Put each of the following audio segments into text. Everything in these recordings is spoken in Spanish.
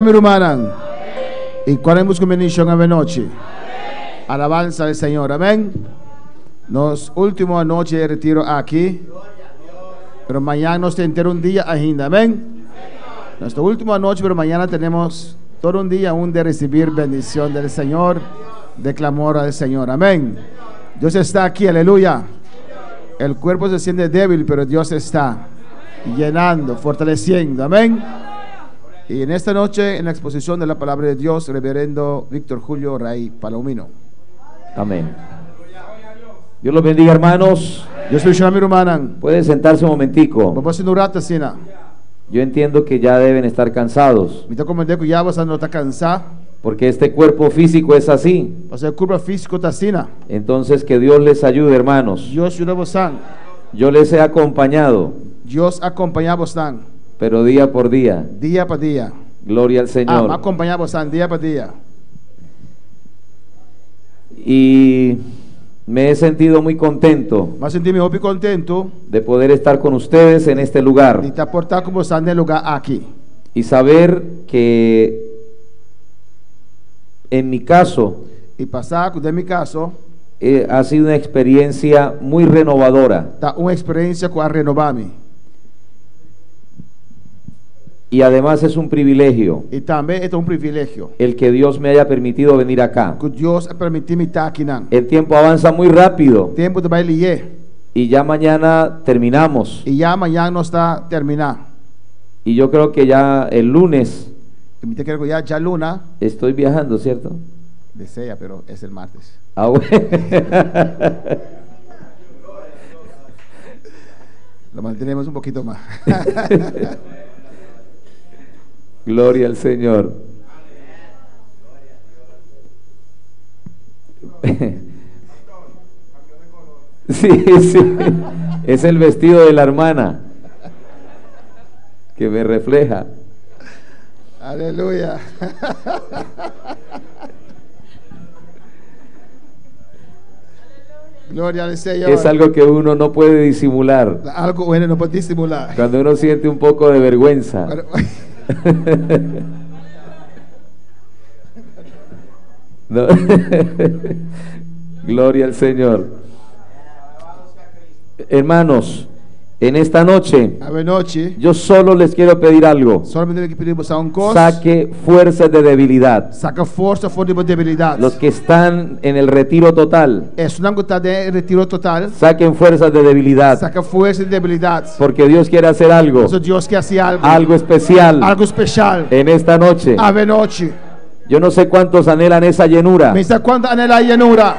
Mi hermana, y cuál es con bendición a noche. Alabanza al Señor, amén. Nos última noche de retiro aquí, pero mañana nos tendrá un día ainda, amén. Nuestra última noche, pero mañana tenemos todo un día aún de recibir bendición del Señor, de clamor al Señor, amén. Dios está aquí, aleluya. El cuerpo se siente débil, pero Dios está llenando, fortaleciendo, amén. Y en esta noche, en la exposición de la palabra de Dios, reverendo Víctor Julio Ray Palomino. Amén. Dios los bendiga, hermanos. Dios bendiga, mi hermana. Pueden sentarse un momentico. Vamos a hacer un rato, Sina. Yo entiendo que ya deben estar cansados, Me está comentando que ya vas a no estar cansado, porque este cuerpo físico es así. o sea, el cuerpo físico está Sina. Entonces que Dios les ayude, hermanos. Dios ayuda a vos, Yo les he acompañado, Dios acompaña a vos, pero día por día. día para día. Gloria al Señor. Me acompaña a vos, día para día. Y me he sentido muy contento Me sentí muy contento de poder estar con ustedes en este de lugar estar portado con vos en el lugar aquí. y saber que en mi caso Y pasar, de mi caso, ha sido una experiencia muy renovadora, está una experiencia con renovarme. y además es un privilegio Y también es un privilegio el que Dios me haya permitido venir acá. que Dios ha permitido estar aquí. El tiempo avanza muy rápido Tiempo de baile y ya mañana terminamos, y ya mañana no está terminado. y yo creo que ya el lunes Y me creo que ya luna estoy viajando, ¿cierto? desea, pero es el martes. Ah, bueno. Lo mantenemos un poquito más. Gloria al Señor. Sí, sí. Es el vestido de la hermana que me refleja. Aleluya. Gloria al Señor. Es algo que uno no puede disimular. Algo bueno no puede disimular. Cuando uno siente un poco de vergüenza. Pero- No. Gloria al Señor. Hermanos, en esta noche A ver, noche, yo solo les quiero pedir algo. solamente le pedimos a un cosa. Saque fuerzas de debilidad. Saca fuerza fuera de debilidad. Los que están en el retiro total, Es una gota de retiro total. saquen fuerzas de debilidad, Saca fuerza de debilidad. porque Dios quiere hacer algo, Eso Dios que hace algo. algo especial Algo especial. en esta noche. A ver, noche. Yo no sé cuántos anhelan esa llenura. Me dice cuánto anhela llenura.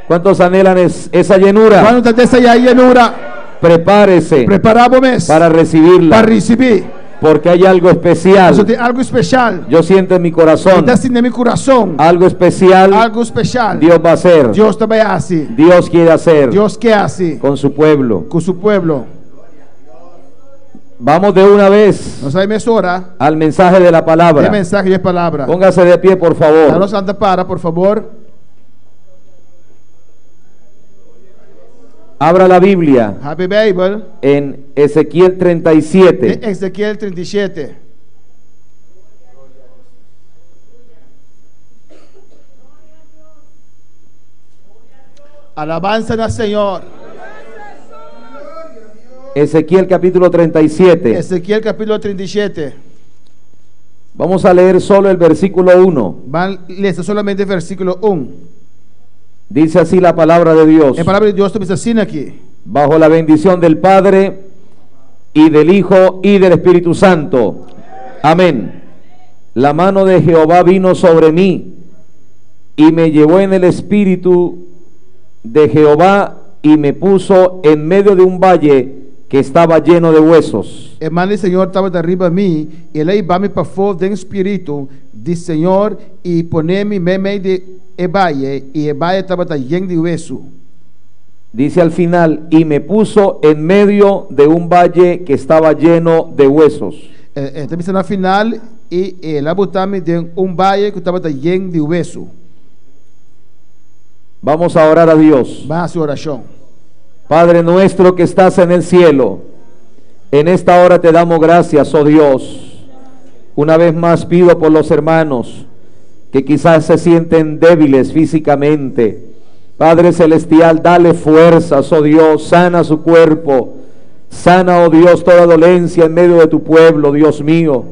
¿Cuántos anhelan esa llenura? Cuánto te esa llenura. Prepárese Preparábamos para recibirla, para recibir. porque hay algo Eso especial. de algo especial. Yo siento en mi corazón Está en mi corazón. algo especial. Algo especial. Dios va a hacer. Dios también hace. Dios quiere hacer Dios que hace con su pueblo. con su pueblo. Vamos de una vez No sabemos hora. al mensaje de la El palabra. mensaje de palabra. Póngase de pie, por favor. Danos anda para, por favor. Abra la Biblia Happy Bible. en Ezequiel 37. De Ezequiel 37. Alabanza al Señor. Ezequiel capítulo 37. Ezequiel capítulo 37. Vamos a leer solo el versículo 1. Van a leer solamente el versículo 1. Dice así la palabra de Dios. La palabra de Dios te dice así aquí. Bajo la bendición del Padre y del Hijo y del Espíritu Santo. Amén. La mano de Jehová vino sobre mí y me llevó en el espíritu de Jehová y me puso en medio de un valle que estaba lleno de huesos. Hermano, el Señor estaba de arriba de mí, y él iba me pasó del espíritu del Señor y ponerme en medio de el valle, y el valle estaba lleno de hueso. Dice al final, y me puso en medio de un valle que estaba lleno de huesos. Está diciendo al final, y él abotame de un valle que estaba lleno de hueso. Vamos a orar a Dios. Va a su oración. Padre nuestro que estás en el cielo, en esta hora te damos gracias, oh Dios, Una vez más pido por los hermanos que quizás se sienten débiles físicamente. Padre celestial, dale fuerzas, oh Dios, sana su cuerpo. Sana, oh Dios, toda dolencia en medio de tu pueblo, Dios mío.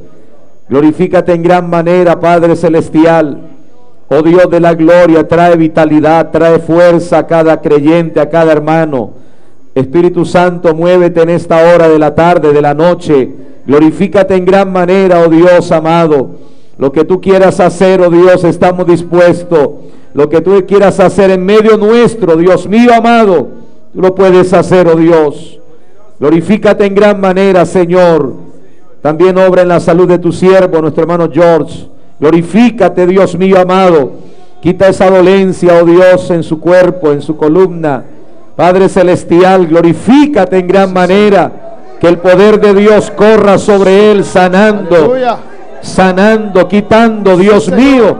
Glorifícate en gran manera, Padre celestial. Oh Dios de la gloria, trae vitalidad, trae fuerza a cada creyente, a cada hermano. Espíritu Santo, muévete en esta hora de la tarde, de la noche. Glorifícate en gran manera, oh Dios amado. Lo que tú quieras hacer, oh Dios, estamos dispuestos. Lo que tú quieras hacer en medio nuestro, Dios mío amado, tú lo puedes hacer, oh Dios. Glorifícate en gran manera, Señor. También obra en la salud de tu siervo, nuestro hermano George. Glorifícate, Dios mío amado. Quita esa dolencia, oh Dios, en su cuerpo, en su columna. Padre celestial, glorifícate en gran manera. Que el poder de Dios corra sobre él, sanando, sanando, quitando, Dios mío,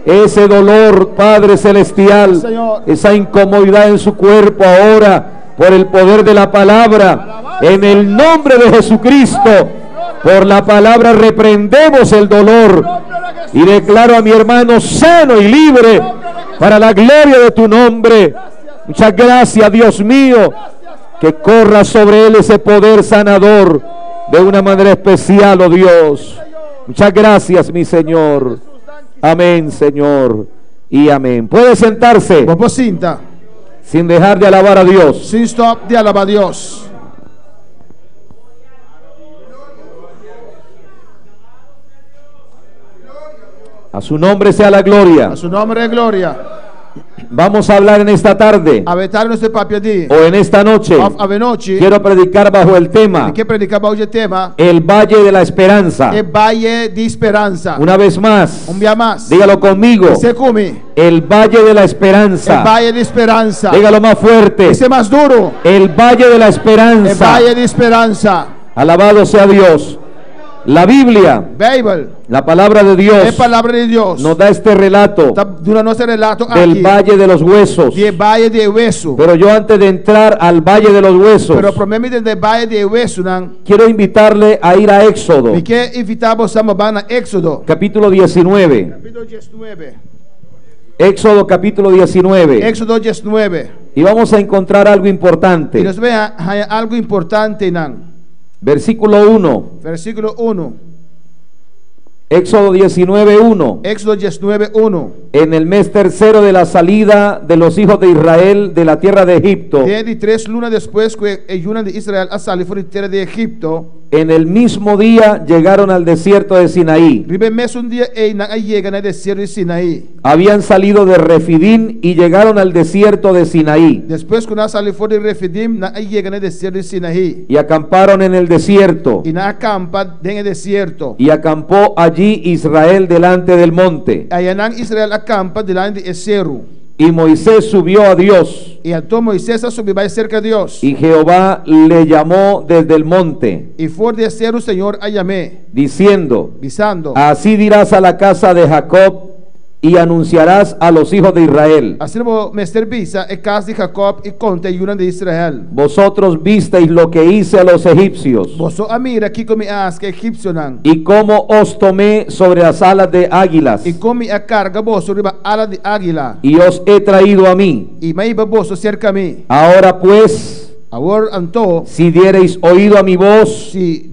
ese dolor, Padre celestial, esa incomodidad en su cuerpo ahora, por el poder de la palabra, en el nombre de Jesucristo. Por la palabra reprendemos el dolor y declaro a mi hermano sano y libre para la gloria de tu nombre. Muchas gracias, Dios mío, que corra sobre él ese poder sanador de una manera especial, oh Dios. Muchas gracias, mi Señor. Amén, Señor, y amén. Puede sentarse sin dejar de alabar a Dios. Sin stop de alabar a Dios. A su nombre sea la gloria. A su nombre es gloria. Vamos a hablar en esta tarde o en esta noche. Quiero predicar bajo el tema el Valle de la Esperanza. Una vez más, dígalo conmigo, el Valle de la Esperanza. Dígalo más fuerte, el Valle de la Esperanza. Alabado sea Dios. La Biblia, la palabra de Dios, nos da este relato del Valle de los Huesos. Pero yo, antes de entrar al Valle de los Huesos, quiero invitarle a ir a Éxodo, capítulo 19. Éxodo capítulo 19. Y vamos a encontrar algo importante. Versículo 1. Éxodo 19:1. En el mes tercero de la salida de los hijos de Israel de la tierra de Egipto, en el mismo día llegaron al desierto de Sinaí. Habían salido de Refidim y llegaron al desierto de Sinaí. Y acamparon en el desierto. Y acampó allí Israel delante del monte. Y Moisés subió a Dios. Y Jehová le llamó desde el monte, diciendo: así dirás a la casa de Jacob y anunciarás a los hijos de Israel: vosotros visteis lo que hice a los egipcios, y cómo os tomé sobre las alas de águilas, y os he traído a mí. Ahora pues, si diereis oído a mi voz, y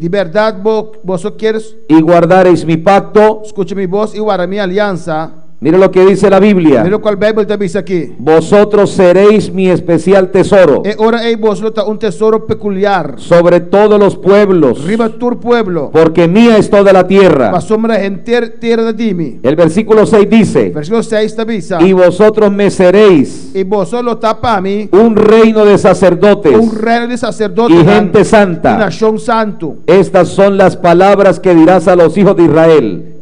guardareis mi pacto. Escuche mi voz y guarda mi alianza. Mira lo que dice la Biblia: mira cuál Bible te dice aquí. Vosotros seréis mi especial tesoro un tesoro peculiar sobre todos los pueblos, porque mía es toda la tierra. El versículo 6 dice: y vosotros me seréis un reino de sacerdotes y gente santa. Estas son las palabras que dirás a los hijos de Israel.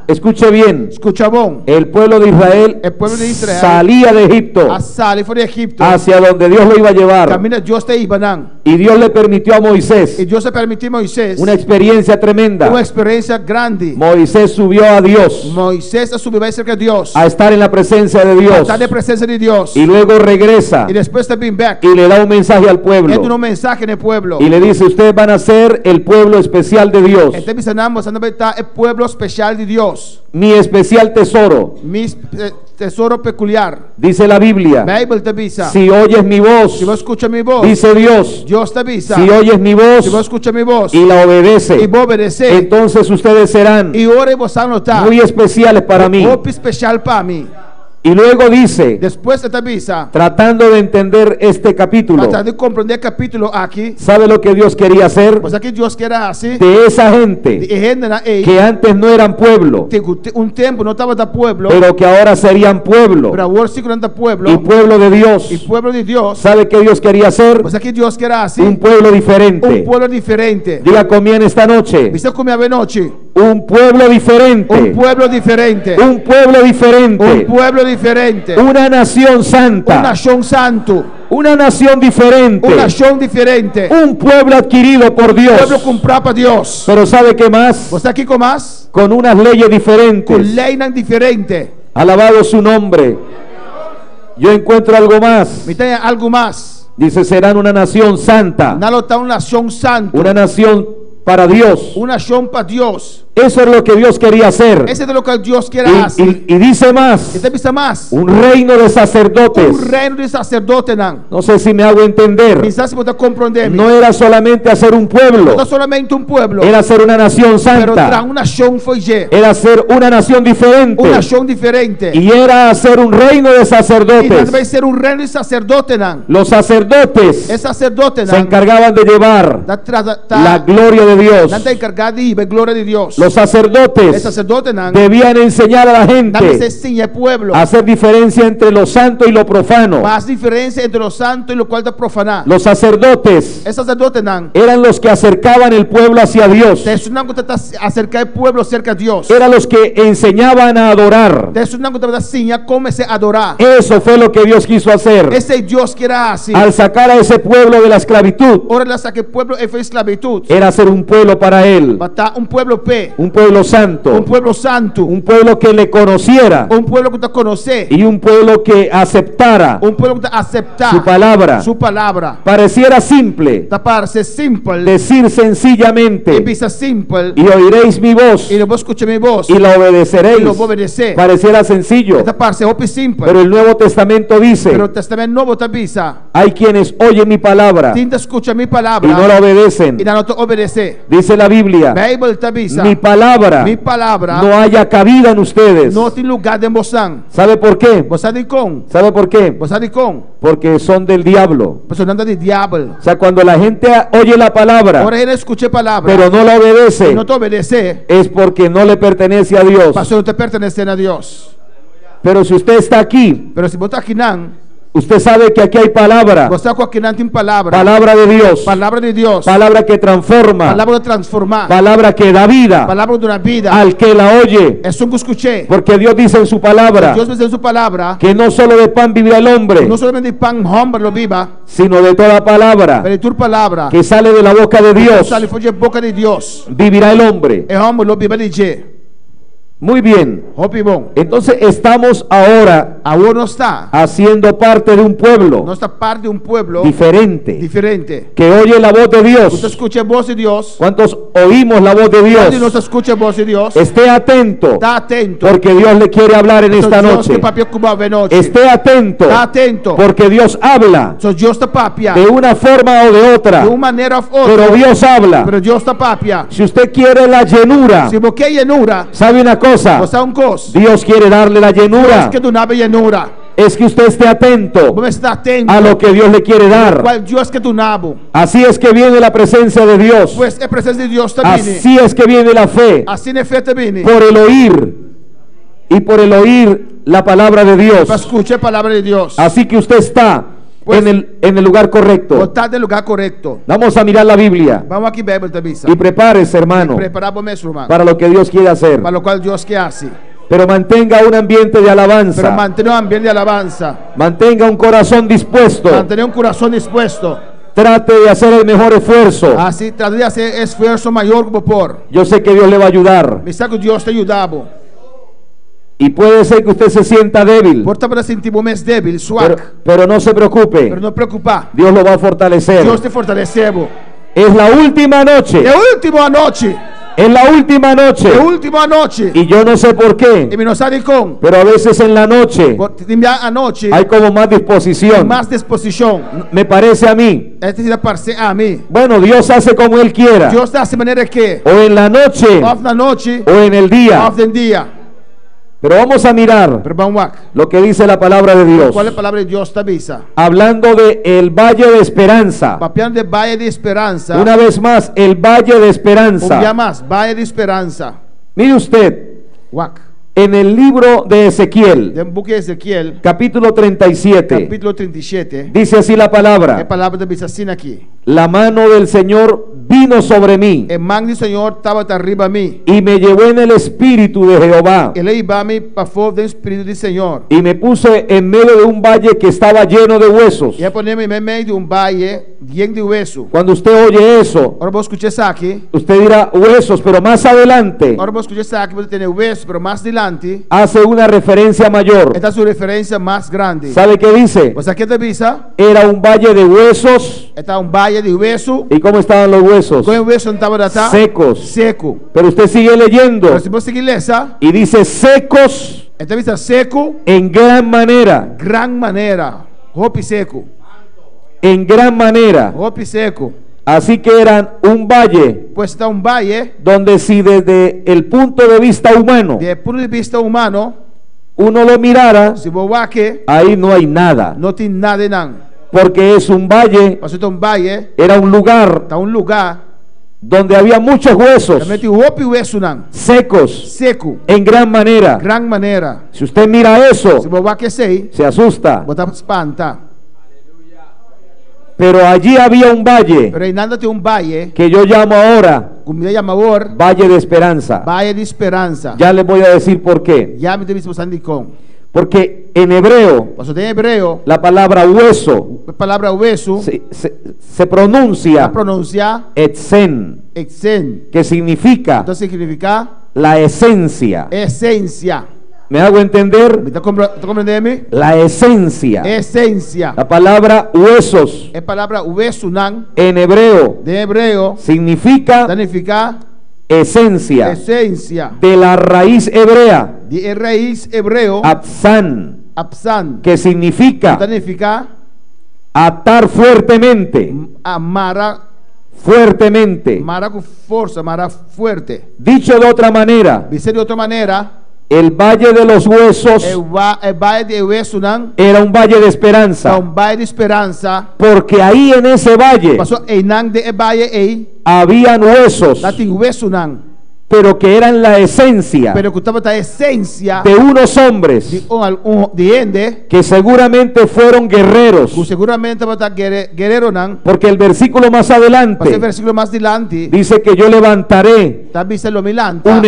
Escuche bien. El pueblo de Israel salía de Egipto hacia donde Dios lo iba a llevar. Y Dios le permitió a Moisés Y Dios le permitió a Moisés una experiencia tremenda. una experiencia grande. Moisés subió a Dios Moisés subió cerca de Dios. a estar en la presencia de A Dios. estar en presencia de Dios. Y luego regresa Y después de being back. y le da un mensaje al Él pueblo. tiene un mensaje en el pueblo. Y le dice, ustedes van a ser el pueblo especial de Dios. Este mencionamos el pueblo especial de Dios. Mi especial tesoro. Mi tesoro peculiar. Dice la Biblia. Bible te avisa. Si oyes mi voz, Si vos escuchas mi voz, dice Dios. Dios te avisa. Si oyes mi voz Si vos escuchas mi voz y la y obedece, vos obedeces, entonces ustedes serán y ahora vos a notar muy especiales para mí. muy especial para mí. Y luego dice, Después te avisa, tratando de entender este capítulo, para de comprender el capítulo aquí, ¿sabe lo que Dios quería hacer? pues aquí Dios quiere así, De esa gente que que antes no eran pueblo, un tiempo no estaba de pueblo, pero que ahora serían pueblo pero ahora sí que no es de pueblo, y pueblo de Dios. y pueblo de Dios, ¿Sabe qué Dios quería hacer? pues aquí Dios quiere así, Un pueblo diferente. un pueblo diferente. Diga conmigo en esta noche, ¿Viste cómo había noche? un pueblo diferente, Un pueblo diferente. un pueblo Un diferente, pueblo diferente. una nación Una santa, nación santo. una nación diferente, Una nación diferente. un pueblo adquirido por Un pueblo Dios. comprado para Dios. Pero ¿sabe qué más? ¿Vos está aquí con más? Con unas leyes Con diferentes. ley diferente. Alabado su nombre. Yo encuentro algo más. Me tiene algo más. Dice, serán una nación santa, Una nación santa. una nación para Dios. Una nación para Dios. Eso es lo que Dios quería hacer. Ese es de lo que Dios quiere hacer. Y dice más, ¿Este vista más? un reino de sacerdotes. Un reino de sacerdote. No sé si me hago entender. Quizás se puede comprender. No era solamente hacer un pueblo, No solamente un pueblo. era ser una nación Pero tras santa, una nación fue ya. era ser una nación diferente, Una nación diferente. y era hacer un reino de Y sacerdotes. debe ser un reino de sacerdote. Los sacerdotes Es sacerdote. se encargaban de llevar la gloria de Dios. Está encargado de la gloria de Dios. Los El sacerdotes sacerdote debían enseñar a la se gente enseña al pueblo. a hacer diferencia entre lo santo y lo profano. Más diferencia entre lo santo y lo cual está profanar. Los sacerdotes El sacerdote eran los que acercaban el pueblo hacia Dios. es una cosa que acerca al pueblo cerca a Dios. Eran los que enseñaban a adorar. Es una cosa que enseña cómo se adorar. Eso fue lo que Dios quiso hacer. Ese Dios quiere así. Al sacar a ese pueblo de la esclavitud, Ahora la saque el pueblo fue esclavitud. era ser un pueblo para él, Bata un pueblo un pueblo santo, un pueblo santo, un pueblo que le conociera un pueblo que te conoce, y un pueblo que aceptara un pueblo que te acepta su palabra. su palabra. Pareciera simple Te parece simple, decir sencillamente, empieza simple, y oiréis mi voz y luego escuché mi voz, y la obedeceréis. y lo obedecer. Pareciera sencillo, Te parece muy simple, pero el Nuevo Testamento dice, pero el Testamento Nuevo te avisa, hay quienes oyen mi palabra si te escucha mi y palabra no la obedecen. y no te obedece, Dice la Biblia, Bible te avisa, mi palabra mi palabra no haya cabida en ustedes. no tiene lugar de vos. ¿Sabe por qué? Vos sabés con, ¿Sabe por qué? vos sabés con, Porque son del diablo. pues sonando de diablo. O sea, cuando la gente oye la palabra, Ahora él escuché palabra, pero no la obedece, no te obedece, es porque no le pertenece a Dios. pasó no te pertenecen a Dios. Pero si usted está aquí, Pero si vos estás aquí, usted sabe que aquí hay palabra, vos estás aquí en palabra, palabra de Dios, palabra de Dios, palabra que transforma, palabra de transformar, palabra que da vida palabra de una vida. al que la oye. Es un que escuché. Porque Dios dice en su palabra Dios me dice en su palabra, que no solo de pan vivirá el hombre, no solamente de pan hombre lo viva, sino de toda palabra pero de tu palabra que sale de la boca de Dios, sale fuera de boca de Dios. vivirá el hombre. El hombre lo viva de je. Muy bien. Hopi bon. Entonces estamos ahora Ahora no está. haciendo parte de un No pueblo está parte de un pueblo diferente, diferente. que oye la voz de Usted Dios. escucha voz de Dios. ¿Cuántos oímos la voz de Cuando no Dios? se escucha voz de Dios, Esté atento, está atento. porque Dios le quiere hablar en esta Dios noche. que papia cuba de noche. Esté atento, Está atento. porque Dios habla So Dios está papia. de una forma o de otra, De una manera u pero otra. Dios habla. Pero Dios está papia. Si usted quiere la llenura, Si vos quieres llenura, ¿sabe una cosa? vos un cos. Dios quiere darle la llenura. Dios que tu nave llenura. Es que usted esté atento Vos está atento. a lo que Dios le quiere dar. Cual Dios que tu nabo. Así es que viene la presencia de Dios. Pues es presencia de Dios también. Así es que viene la fe, Así en efecto viene. por el oír, y por el oír la palabra de Dios. Para escuchar palabra de Dios. Así que usted está Pues- en el lugar correcto. Vos estás en el lugar correcto. Vamos a mirar la Biblia Vamos aquí, Bible te avisa. y prepárese, hermano, Preparamos nuestro hermano. para lo que Dios quiere hacer. Para lo cual Dios que hace. Pero mantenga un ambiente de Pero alabanza, mantener un ambiente de alabanza. mantenga un corazón dispuesto Mantener un corazón dispuesto. trate de hacer el mejor esfuerzo. Assim, trate de hacer esfuerzo mayor como por. Yo sé que Dios le va a ayudar. Me sabe que Dios te ayudaba. Y puede ser que usted se sienta débil, Porta para sentir mais débil, suave. pero no se preocupe. Pero no preocupar. Dios lo va a fortalecer. Deus te fortaleceu. Es la última noche. É a última noite. Es la última noche. É a última noite. Y yo no sé por E qué, me não sabe como. pero a veces en la noche A noite hay como más disposición. mais disposição. Me parece a mí. É te parecer a mim. Bueno, Dios hace como Él quiera. Deus dá de maneira que O en la noche off na noite, o en el día. off no dia. Pero vamos a mirar Pero vamos lá. lo que dice la palabra de Dios. Qual é a palavra de Deus tabisa? Hablando de el valle de esperanza. Papel de Valle de Esperança. Una vez más, el valle de Um dia esperanza. mais, Valle de Esperança. Mire usted, Wac. en el libro de Ezequiel, Tem book de Ezequiel, capítulo 37, capítulo 37. dice así la É a palabra: palavra da Bíblia assim aqui. la mano del Señor vino sobre mí A mão do Senhor estava arriba a mim. y me llevó en el espíritu de Jehová Ele iba-me para fora do Espírito do Senhor. y me puse en medio de un valle que estaba lleno de huesos. E eu ponei-me em meio de valle lleno de hueso. Cuando usted oye eso, Agora vou escutar isso aqui. usted dirá huesos, pero más adelante Agora vou escutar isso aqui. Você tem hueso, mas mais adiante, hace una referencia mayor. esta é a sua referência mais grande. ¿Sabe qué dice? Você aqui te visa? Era un valle de huesos. Está valle de hueso. ¿Y cómo estaban los huesos? Com o hueso não estava Secos. seco. Pero usted sigue leyendo Mas se você seguir essa, y dice secos esta vista seco, en gran manera, gran maneira. Roupa seco. en gran manera. Roupa seco. Así que eran un valle Pois está valle, donde si desde el punto de vista humano de ponto de vista humano, uno lo mirara, se vou aqui, ahí no hay nada, não tem nada não. porque es un valle, Mas está valle, era un lugar está lugar, donde había muchos huesos também tem roupa e hueso não. secos Seco, en gran manera. gran maneira. Si usted mira Se eso, vou aqui sei, se asusta. botar espanta. Pero allí había un valle Pero aí nada tem valle, que yo llamo ahora como me chama agora, Valle de Esperanza. valle de esperança. Ya les voy a decir por qué. Já me deve estar com. Porque en hebreo Mas tem hebreu, la palabra hueso a palavra hueso, se pronuncia a pronunciar etsen, exen. que significa Então significa la esencia. essência. ¿Me hago entender? ¿Me está compreendendo? La esencia. Essência. La palabra huesos É palavra hueso nan en hebreo de hebreu significa significa esencia essência. de la raíz hebrea De raiz hebreu apsan, apsan, que significa significa atar fuertemente, amara fuertemente. com força, amara fuerte. Dicho de otra manera, Dizer de outra maneira, el valle de los huesos é valle de hueso nan, era un valle de é esperanza, valle de esperança. porque ahí en ese valle Passou em nan de valle ei, habían huesos, lá tem hueso nan, pero que eran la esencia pero que estava a essência de unos hombres de de gente que seguramente fueron guerreros, que seguramente va a estar guerrero nan. porque el versículo más Pasa el adelante versículo más adelante, dice que yo levantaré también se lo milanta un un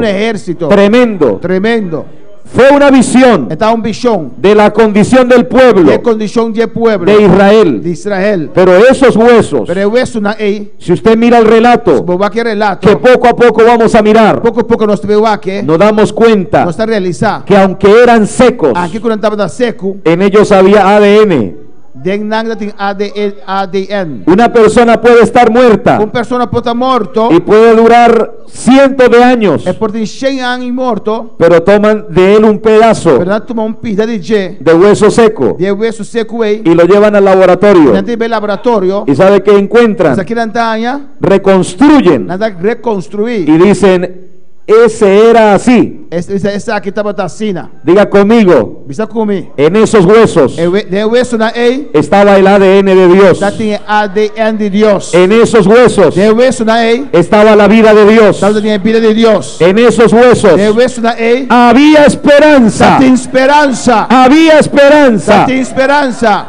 ejército tremendo. tremendo. Fue una visión Está un visión de la condición del pueblo de condición de pueblo de de Israel, Israel. pero esos huesos, Pero eso na ei, si usted mira el relato vos va a relato, que poco a poco vamos a mirar, poco a poco nos veo aquí, nos damos cuenta nos está realizando. que aunque eran secos, Aquí cuando estaba da seco, en ellos había ADN. de nada tem ADN. Una persona puede estar muerta Uma pessoa pode estar morto, y puede durar cientos de años, é por 100 anos morto, pero toman de él un pedazo pero não toma pida de G, de hueso seco de hueso seco ei, y lo llevan al laboratorio. não tem bem laboratório, ¿Y sabe qué encuentran? mas aqui na Antanha, Reconstruyen nada reconstruir. y dicen, ese era así. Essa aqui estava da sina. Diga conmigo, Bisa comigo. en esos huesos De hueso na ei, estaba el ADN de Dios. já tem ADN de Deus. En esos huesos De hueso na ei, estaba la vida de Dios. estava tem a vida de Deus. En esos huesos De hueso na ei, había esperanza. tem esperança. Había esperanza. Tem esperança.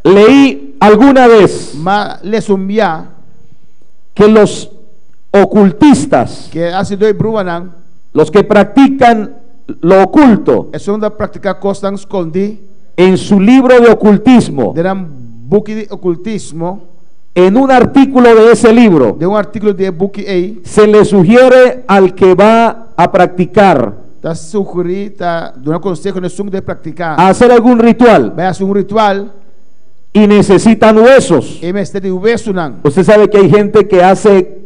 Leí alguna vez Mas les umbia que los ocultistas, que ha sido los que practican lo oculto, é só da praticar coisas escondidas, en su libro de ocultismo, deram boek de occultismo, en un artículo de ese libro, de artículo de boek A, se le sugiere al que va a practicar, dat suggerit, de un consejo de practicar, a hacer algún ritual vai hacer un ritual, y necesitan huesos. e me de huesunan. Usted sabe que hay gente que hace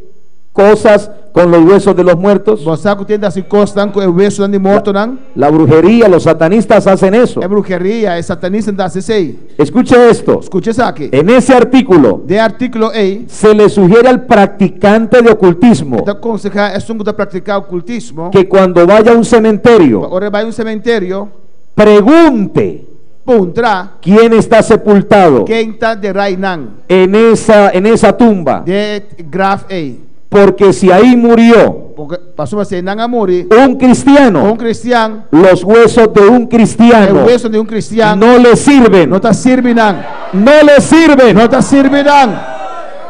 cosas con los huesos de los muertos. Você que tem assim costan com o hueso de morto nan? La brujería, los satanistas hacen eso. É brujeria, é satanista da CC. Escuche esto. Escuche isso aqui. En ese artículo De artículo A, se le sugiere al practicante de ocultismo da aconselhar é sungo da praticar ocultismo. que cuando vaya a un cementerio Ora vai cemitério, pregunte puntra quién está sepultado quem está de Rainan, en esa tumba, de grave A. porque si ahí murió Porque passou a ser nan a morrer, un cristiano, cristiano, los huesos de un é cristiano o hueso de cristiano, no le sirven, não está servindo, no le sirven. não está servindo.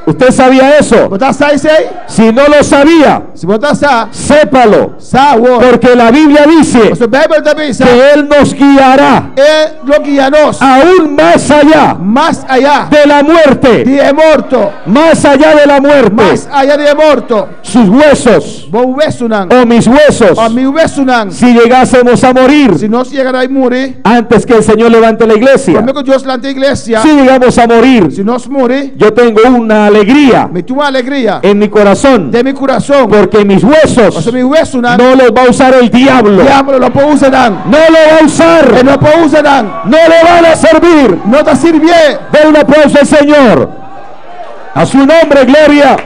¿Usted sabía eso? Botar sai sei? Si no lo sabía, Se botar sa, sépalo, o. porque la Biblia dice Você Bíblia também sa, que Él nos guiará é lo guia-nos aún más allá mais allá de la muerte, de morto, más allá de la muerte. mais allá de morto. Sus huesos Bom hueso nan, o mis huesos, a mi hueso nan. si llegásemos a morir Se nós chegar a morrer, antes que el Señor levante la iglesia, como que Deus lanta a igreja, si llegamos a morir, se nós morrer, yo tengo una alegría me tu uma alegria en mi corazón, de mi coração, porque mis huesos porque mi hueso nan, no los va a usar el diablo, diabo não pode usar nan, no lo va a usar, não pode usar nan, no le van a servir. não está servir. Den un aplauso al Señor. A su nombre, gloria.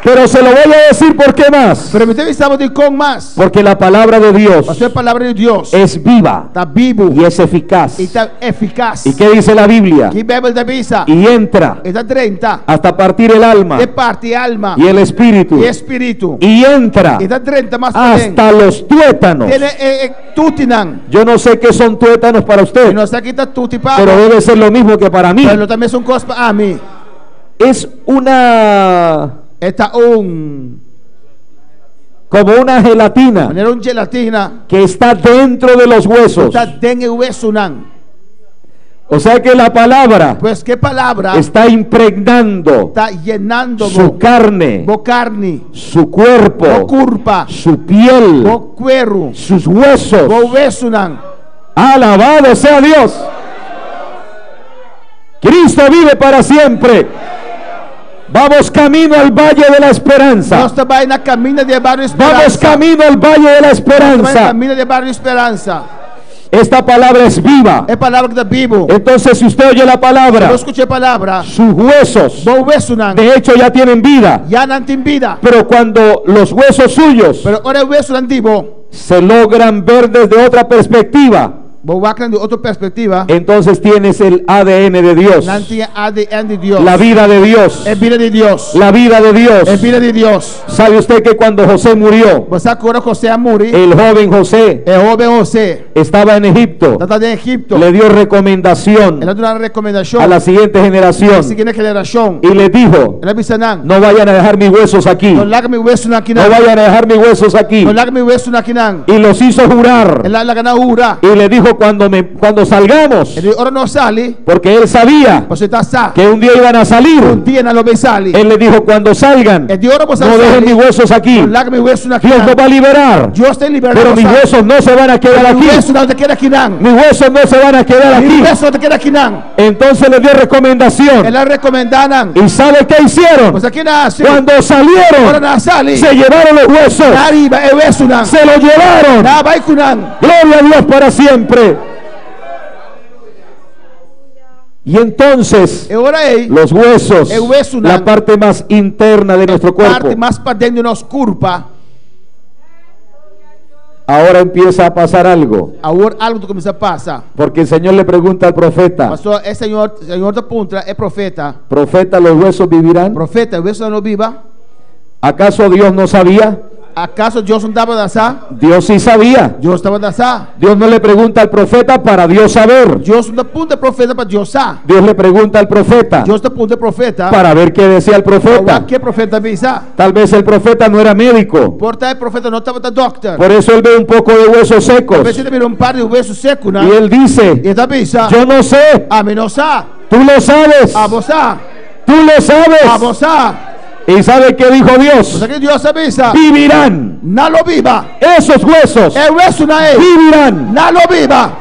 Pero se lo voy a decir por qué más. Pero me estamos de com mais, Porque la palabra de Dios a palavra de Deus es viva está vivo y es eficaz. e está eficaz. ¿Y qué dice la Biblia? Que Bíblia da Bisa Y entra está 30 hasta partir el alma de parte alma y el espíritu. e espírito. Y entra Está 30 mais para hasta los tuétanos. tiene tutti nan. Yo no sé qué son tuétanos para E usted, nós aqui está tutti pero para. debe ser lo mismo que para mí. Pero também são coisas para mim. Es Está como una gelatina maneira gelatina que está dentro de los huesos. está dentro do hueso nan. O sea que la palabra Pues que palavra está impregnando está llenando su carne, bo carne, su cuerpo, bo curpa, su piel, bo cuero, sus huesos. bo hueso nan. Alabado sea Dios. Cristo vive para siempre. Vamos camino al valle de la esperanza. Nós também na caminha de barrio esperança. Vamos camino al valle de la Nós também na esperanza. caminha de barrio esperança. Esta palabra es viva. É palavra da Bíblia. Entonces, si usted oye la Eu palabra, escutei a palavra. sus huesos, Bo hueso nan. de hecho, ya tienen vida. Já não tem vida. Pero cuando los huesos suyos Pero ora o hueso antigo. se logran ver desde otra perspectiva, Bo wacran de outra perspectiva. entonces tienes el ADN de Dios, Não tinha ADN de Deus. la vida de Dios, É vida de Deus. la vida de Dios. É vida de Deus. ¿Sabe usted que cuando José murió, Você agora José morre. el joven José É jovem José. estaba en Egipto, Está de Egipto. le dio recomendación Ela deu uma recomendação a la siguiente à generación seguinte geração. y les dijo: Ela disse não. no vayan a dejar mis huesos aquí, Não larga meu hueso aqui no não. vayan a dejar mis huesos aquí. Não larga meu hueso aqui não. Y los hizo jurar Ela larga na ura. y le dijo: cuando salgamos, Ele ora não sale. porque él sabía Você está sa. que un día iban a salir, Dia não vai salir. él le dijo: cuando salgan, É de hora você no dejen mis sale. huesos aquí, Não larga meu hueso aqui Dios nos va não. a liberar, Deus tem liberado. pero mis huesos no se van a quedar aquí, Meu hueso não te queda aqui não. mis huesos no se van a quedar Meu aquí. hueso não te queda aqui não. Entonces le dio recomendación. Ela recomenda não. ¿Y sabe qué hicieron? Você aqui nasce. Cuando Ora salieron, não sale. se llevaron los huesos, Arriba é hueso não. se los llevaron. Não vai com não. Gloria a Dios para siempre. Y entonces Eu orei. los huesos, El hueso, la parte más interna de nuestro Parte cuerpo, mais para dentro de nossa curva. ahora empieza a pasar algo, Agora algo começa a passar. porque el Señor le pregunta al profeta: Pastor, é senhor da punta, é profeta. profeta, ¿los huesos vivirán? Profeta, o hueso não viva. ¿Acaso Dios no sabía ¿Acaso Dios no estaba de asá? Dios sí sabía. Dios estaba de asá. Dios no le pregunta al profeta para Dios saber. Dios no apunta al profeta para Dios sa. Dios le pregunta al profeta Dios te apunta al profeta para ver qué decía el profeta. ¿Qué profeta avisa? Tal vez el profeta no era médico. Porta el profeta no estaba de doctor. Por eso él ve un poco de huesos A secos. veces te mira un par de huesos secos, ¿no? Y él dice, Y esta avisa. yo no sé, A mí no sa. tú lo sabes, A vos sa. tú lo A sabes. vos sa. ¿Y sabe qué dijo O Dios? sea que Dios avisa. Vivirán No lo viva. esos huesos, El hueso no es. vivirán. No lo viva.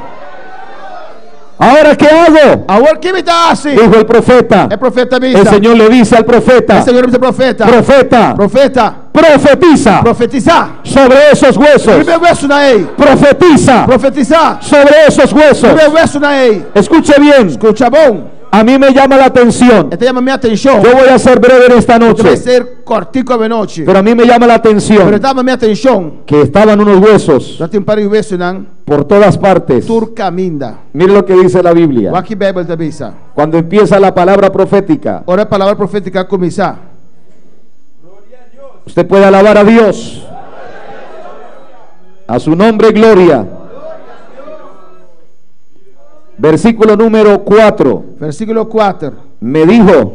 ¿Ahora qué hago? Ahora, ¿qué me está así? Dijo el profeta. El profeta avisa. El Señor le dice al profeta, El Señor dice profeta. profeta, Profeta. profetiza Profetiza. sobre esos huesos. Primer hueso no es. Profetiza Profetiza. sobre esos huesos. Primer hueso no es. Escuche bien, Escucha, bom. a mí me llama la atención. Este llama mi atención. Yo voy a ser breve en esta Este va a noche, ser cortico de noche. pero a mí me llama la Pero atención llama mi atención. que estaban unos huesos Ya tem un par de huesos, ¿no? por todas partes. Turca minda. Mire lo que dice la Biblia. Aqui Bíblia te avisa. Cuando empieza la palabra profética, Ora a palavra profética começar. usted puede alabar a Dios. A su nombre, gloria. Versículo número 4. Versículo 4. Me dijo,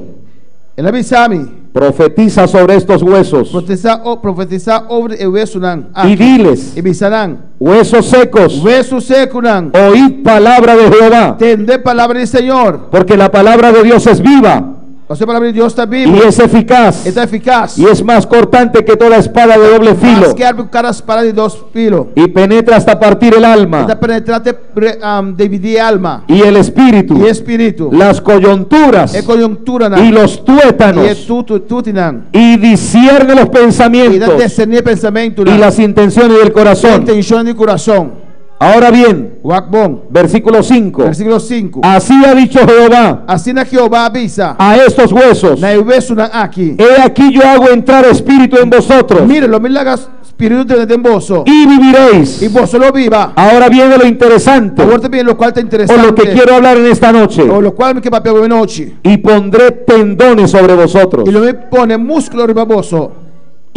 Ele avisa-me. profetiza sobre estos huesos Profetizar sobre o hueso, não? y diles, E avisarão. huesos secos, Hueso seco, não? oíd palabra de Jehová, Tende palavra do Senhor. porque la palabra de Dios es viva A sua palavra de Deus está y viva. es eficaz Está eficaz. y es más cortante que toda espada de doble Mas filo que arma cada espada de dois filos. y penetra hasta partir el alma Está penetrante dividir alma y el espíritu, e espírito. las coyunturas É conjuntura, não? y los E é tuétanos, tudo, não? y discierne los E dá pensamientos discernir pensamento, y não? las intenciones del corazón. Intenção de coração. Ahora bien, Wakbon. versículo 5. Versículo 5. Así ha dicho Jehová Assim na Jeová avisa. a estos huesos: Na hueso na aqui. he aquí yo hago entrar espíritu en vosotros Míralo, me haga espírito de embozo. y viviréis. Y vos lo viva. Ahora viene lo interesante, Agora também lo cual está o interesante. lo que quiero hablar en esta noche. O lo cual me que papel de noche. Y pondré tendones sobre vosotros Y lo me pone músculo ribaboso.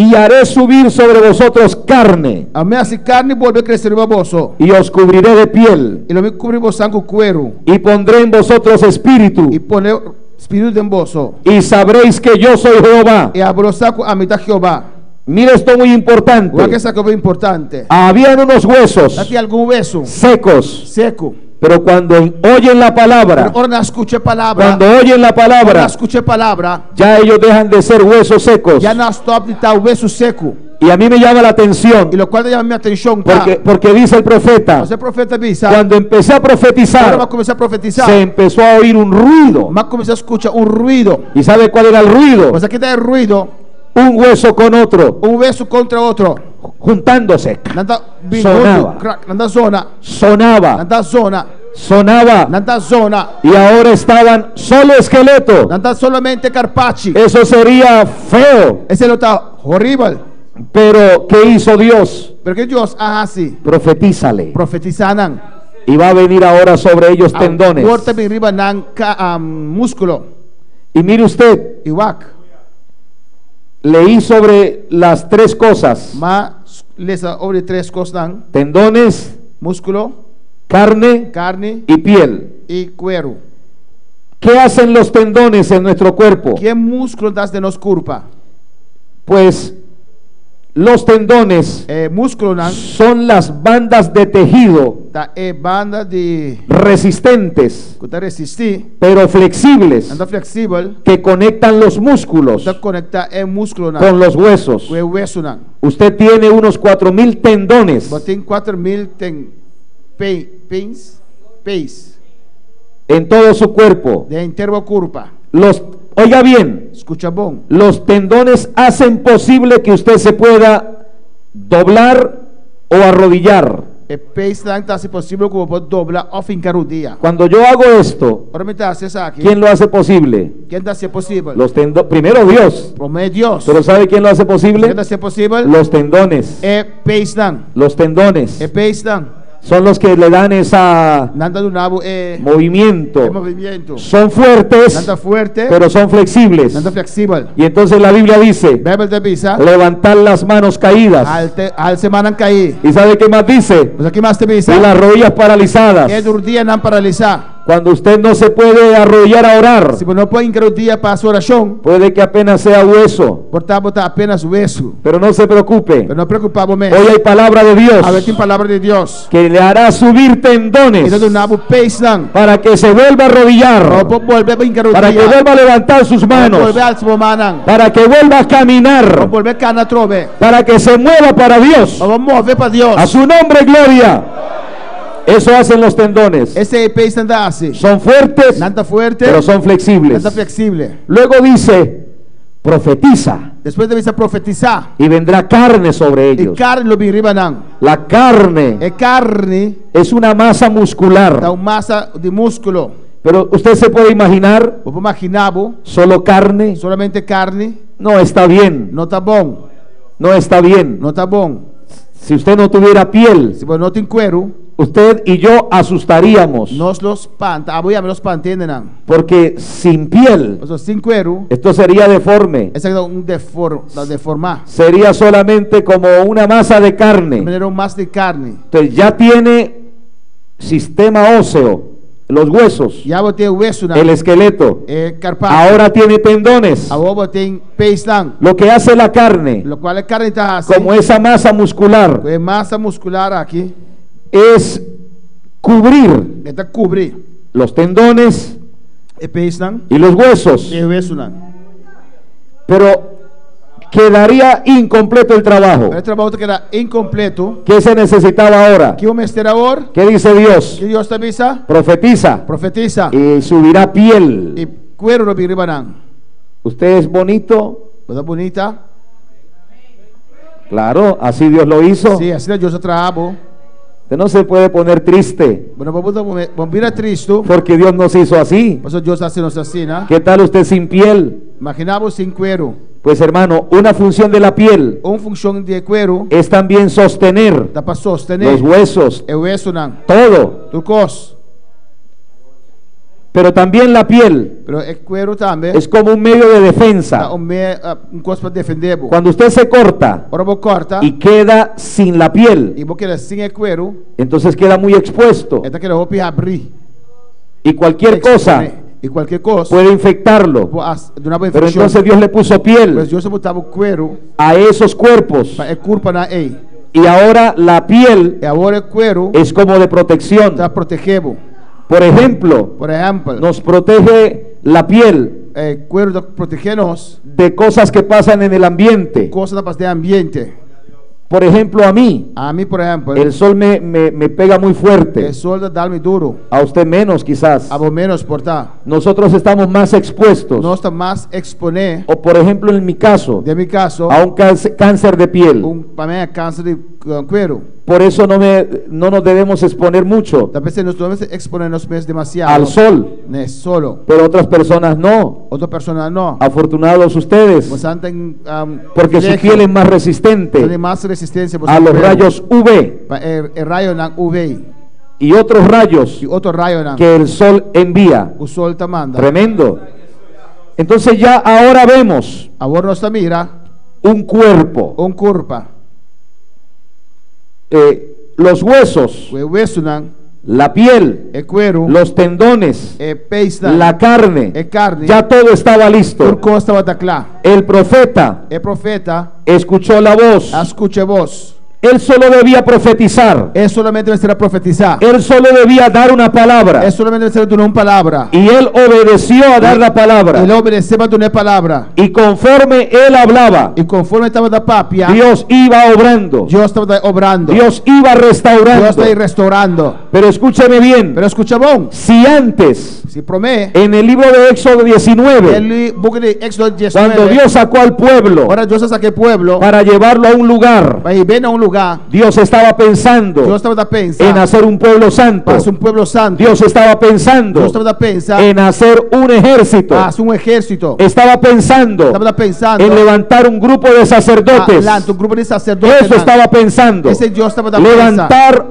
y haré subir sobre vosotros carne A me hace carne vuelve a crecer ribaboso. y os cubriré de piel Y lo me cubre vos con cuero. y pondré en vosotros espíritu Y pone espírito de embozo. y sabréis que yo soy Jehová. Y abro saco a mitad Jehová. Mire esto muy O que importante. saco es importante. Habían unos huesos Aquí algún hueso secos, seco. pero cuando oyen la palabra, Ahora no escuche palabra. cuando oyen la Ahora palabra, escuche palabra. ya ellos dejan de ser huesos secos. Ya no stop de tal hueso seco. Y a mí me llama la atención Y lo cual llama mi atención. Tá? porque dice el profeta, Você profeta avisa. cuando empecé a Agora vai profetizar, começar a profetizar. se empezó a oír un ruido. Mas começar a escuchar un ruido. ¿Y sabe cuál era el ruido? Mas aqui dá ruido. Un hueso con otro, Un hueso contra outro. juntándose. Nanda Sonava. crack. Nanda zona. Sonaba, Nanda zona. sonaba. Nanda zona. Y ahora estaban solo esqueleto. Nanda solamente carpaci. Eso sería feo. Esse não está horrível. Pero ¿qué hizo Dios? Porque Deus assim. Profetízale. Profetizanam. Y va a venir ahora sobre ellos tendones. Corta bem riba nan músculo. Y mire usted, Iwak. leí sobre las tres cosas: Mas lesa sobre três coisas nan. tendones, Músculo, carne carne y piel. e cuero. ¿Qué hacen los tendones en nuestro cuerpo? Que músculo das de nos culpa? Pues los tendones Músculo nan son las bandas de tejido da banda de resistentes que tá resistir, pero flexibles anda flexível, que conectan los músculos tá conectar músculo nan con los huesos. com o hueso nan. Usted tiene unos 4000 tendones Mas tem 4000 tem pés en todo su cuerpo. de inteiro culpa. Oiga bien, Escucha bom. los tendones hacen posible que usted se pueda doblar o arrodillar. Pés nan tá se possível como pode dobrar ou fincar o dia. Cuando yo hago esto, Ora me tá se aqui. ¿quién lo hace posible? Quem tá se possível? Primero Dios. Promete Deus. Pero ¿sabe quién lo hace posible? Quem tá se possível? Los tendones. Pés nan. Los tendones. Pés nan. son los que le dan esa Nanda do nabo movimiento. movimento. Son fuertes, Nanda fuerte, pero son flexibles. nanda flexível. Y entonces la Biblia dice, Bíblia te bisa, levantar las manos caídas. al semana cair. ¿Y sabe qué más dice? Mas aqui mais te Y bisa, las rodillas paralizadas. do dia não paralisar. Cuando usted no se puede arrodillar a orar, Se não pode encarar o dia para a sua oração, puede que apenas sea hueso, botar apenas o eso. pero no se preocupe. Pero não preocupava Hoy hay palabra de Dios A ver, tem palavra de Deus. que le hará subir tendones Ele do nabo peisam. para que se vuelva a arrodillar, Volver a encarar o para que dia. vuelva a levantar sus manos, Volver a semana. para que vuelva a caminar, Volver a cana trove. para que se mueva para Dios. Vamos mover para Deus. A su nombre, gloria. Eso hacen los tendones. Esse peis anda assim. Son fuertes, Nada fuerte, pero son flexibles. nada flexível. Luego dice, profetiza, Depois deve profetizar. y vendrá carne sobre E ellos. carne lo viriba não. La carne É carne es una masa muscular, da massa de músculo. pero usted se puede imaginar Vou imaginar, solo carne. solamente carne, No está bien, não tá bom. no está bien. Não tá bom. Si usted no tuviera piel, Se você não tem cuero, usted y yo asustaríamos, nós los panta, aboiamos los pantene não. porque sin piel Mas sem cuero, esto sería deforme, essa é deformar. sería solamente como una masa de carne. Maneira mais de carne. Entonces ya tiene sistema óseo, los huesos, Já botei o osso el não. esqueleto, É carpado. ahora tiene tendones. Agora tem peis não. Lo que hace la carne, Lo qual é carne tá assim. como esa masa muscular, É massa muscular aqui. es cubrir Está cobrir. los tendones É peis não. y los huesos, É o osso não. pero quedaría incompleto el trabajo. O trabalho que era incompleto. ¿Qué se necesitaba ahora? Que o mestre agora, ¿Qué dice Dios? que Deus te avisa, Profetiza profetiza. y subirá piel. E cuero no viriba não. ¿Usted es bonito? Coisa bonita. Claro, así Dios lo hizo. Sim, assim Deus trabalha. Usted no se puede poner triste Bueno, vamos vir a triste. porque Dios nos hizo así. Por isso Deus assim nos ensina. ¿Qué tal usted sin piel? Imaginamos sem cuero. Pues hermano, una función de la piel Função de cuero es también sostener dá para sostener. los huesos, É o osso não. todo. Tu cos. Pero también la piel Pero é cuero também. es como un medio de Dá defensa. cos para defender. Cuando usted se corta Ora vou corta. y queda sin la piel, E vou querer sem é cuero. entonces queda muy expuesto É que eu vou abrir. y cualquier cosa E qualquer coisa. puede infectarlo. De uma Pero entonces Dios le puso Mas piel Deus botava o cuero a esos cuerpos para culpa na ei. y ahora la piel E agora o cuero es como de protección. está protegendo. Por ejemplo, Por exemplo, nos protege la piel cuero está protegendo-nos de cosas que pasan en el ambiente. coisas da parte do ambiente. Por ejemplo, a mí, A mim, por exemplo, el sol me pega muy fuerte. o sol dá-me duro. A usted menos quizás. A vos menos portar. Nosotros estamos más expuestos. Nós estamos mais exponer, O por ejemplo, en mi caso, de mi caso, a un cáncer de piel. para mim é câncer de cuero. Por eso no nos debemos exponer mucho Talvez nós devemos exponer-nos demasiado al sol, solo. pero otras personas no. Outra pessoa não. Afortunados ustedes, Você tem porque su piel es más resistente tem mais resistência a los rayos UV é raio não UV y otros rayos e outro raio não. que el sol envía. O sol te manda. Tremendo. Entonces ya ahora vemos Agora nós mira un cuerpo, curva. los huesos, O osso não la piel, é cuero. los tendones, Peixe não. la carne, Carne. ya todo estaba listo. Por costa vai estar claro. El profeta Profeta. escuchó la voz. Escute a voz. Él solo debía profetizar. Solamente deve ser a profetizar. Él solo debía dar una palabra. Solamente deve ser de uma palavra. Y él obedeció a dar la palabra. Ele obedeceu a uma palavra. Y conforme él hablaba, E conforme estava da papia, Dios iba obrando. Deus estava obrando. Dios iba Deus restaurando. está restaurando. Pero escúcheme bien. Pero escucha bom. Si antes, Se promete. en el libro de Éxodo 19, Ele, book de Éxodo 19. cuando Dios sacó al pueblo Ahora Deus saca o pueblo. para llevarlo a un lugar, Para ir bem a lugar. Dios estaba pensando Deus estava pensando. en hacer un pueblo santo. Para pueblo santo. Dios estaba pensando Deus estava pensando. en hacer un ejército. Para exército. Estaba pensando Estava pensando. en levantar un grupo de sacerdotes. Grupo de sacerdotes. Eso estaba pensando. Esse Deus estava pensando. Levantar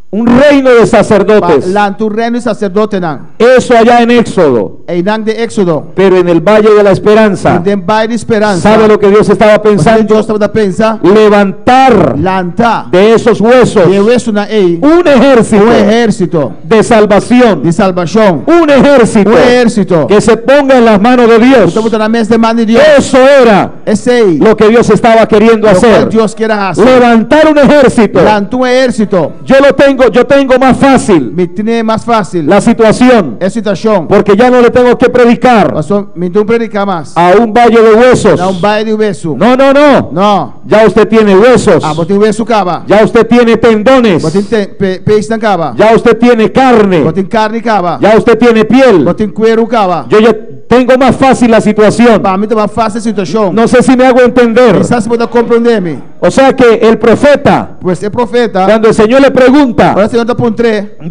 un reino de sacerdotes. Lantu reino sacerdote nan. Eso allá en Éxodo. Einang de Éxodo. Pero en el Valle de la Esperanza, Den by de esperanza. ¿sabe lo que Dios estaba pensando? Dios estaba pensa. Levantar Lanta. de esos huesos De hueso na ei. un ejército de salvación, De salvación. un ejército que se ponga en las manos de Dios. Estamos na mesa de mano de Dios. Eso era Esse aí. lo que Dios estaba queriendo Lo cual hacer. Dios quiere hacer. Levantar un ejército. Lantu ejército. Yo tengo más fácil Me tiene más fácil. la situación, É situação. porque ya no le tengo que predicar Pastor, me não predicar mais. a un valle de huesos. Não vai de hueso. No. Não. Ya usted tiene huesos. Ah, botin hueso cava. Ya usted tiene tendones. Botin peixe na cava. Ya usted tiene carne. Botin carne cava. Ya usted tiene piel. Botin cuero cava. Yo ya tengo más fácil la situación. Para mim tá mais fácil a situação. No sé si me hago entender. Quizás se pode compreender-me. O sea que el profeta, Pues é profeta. cuando el Señor le pregunta, Agora o Senhor está por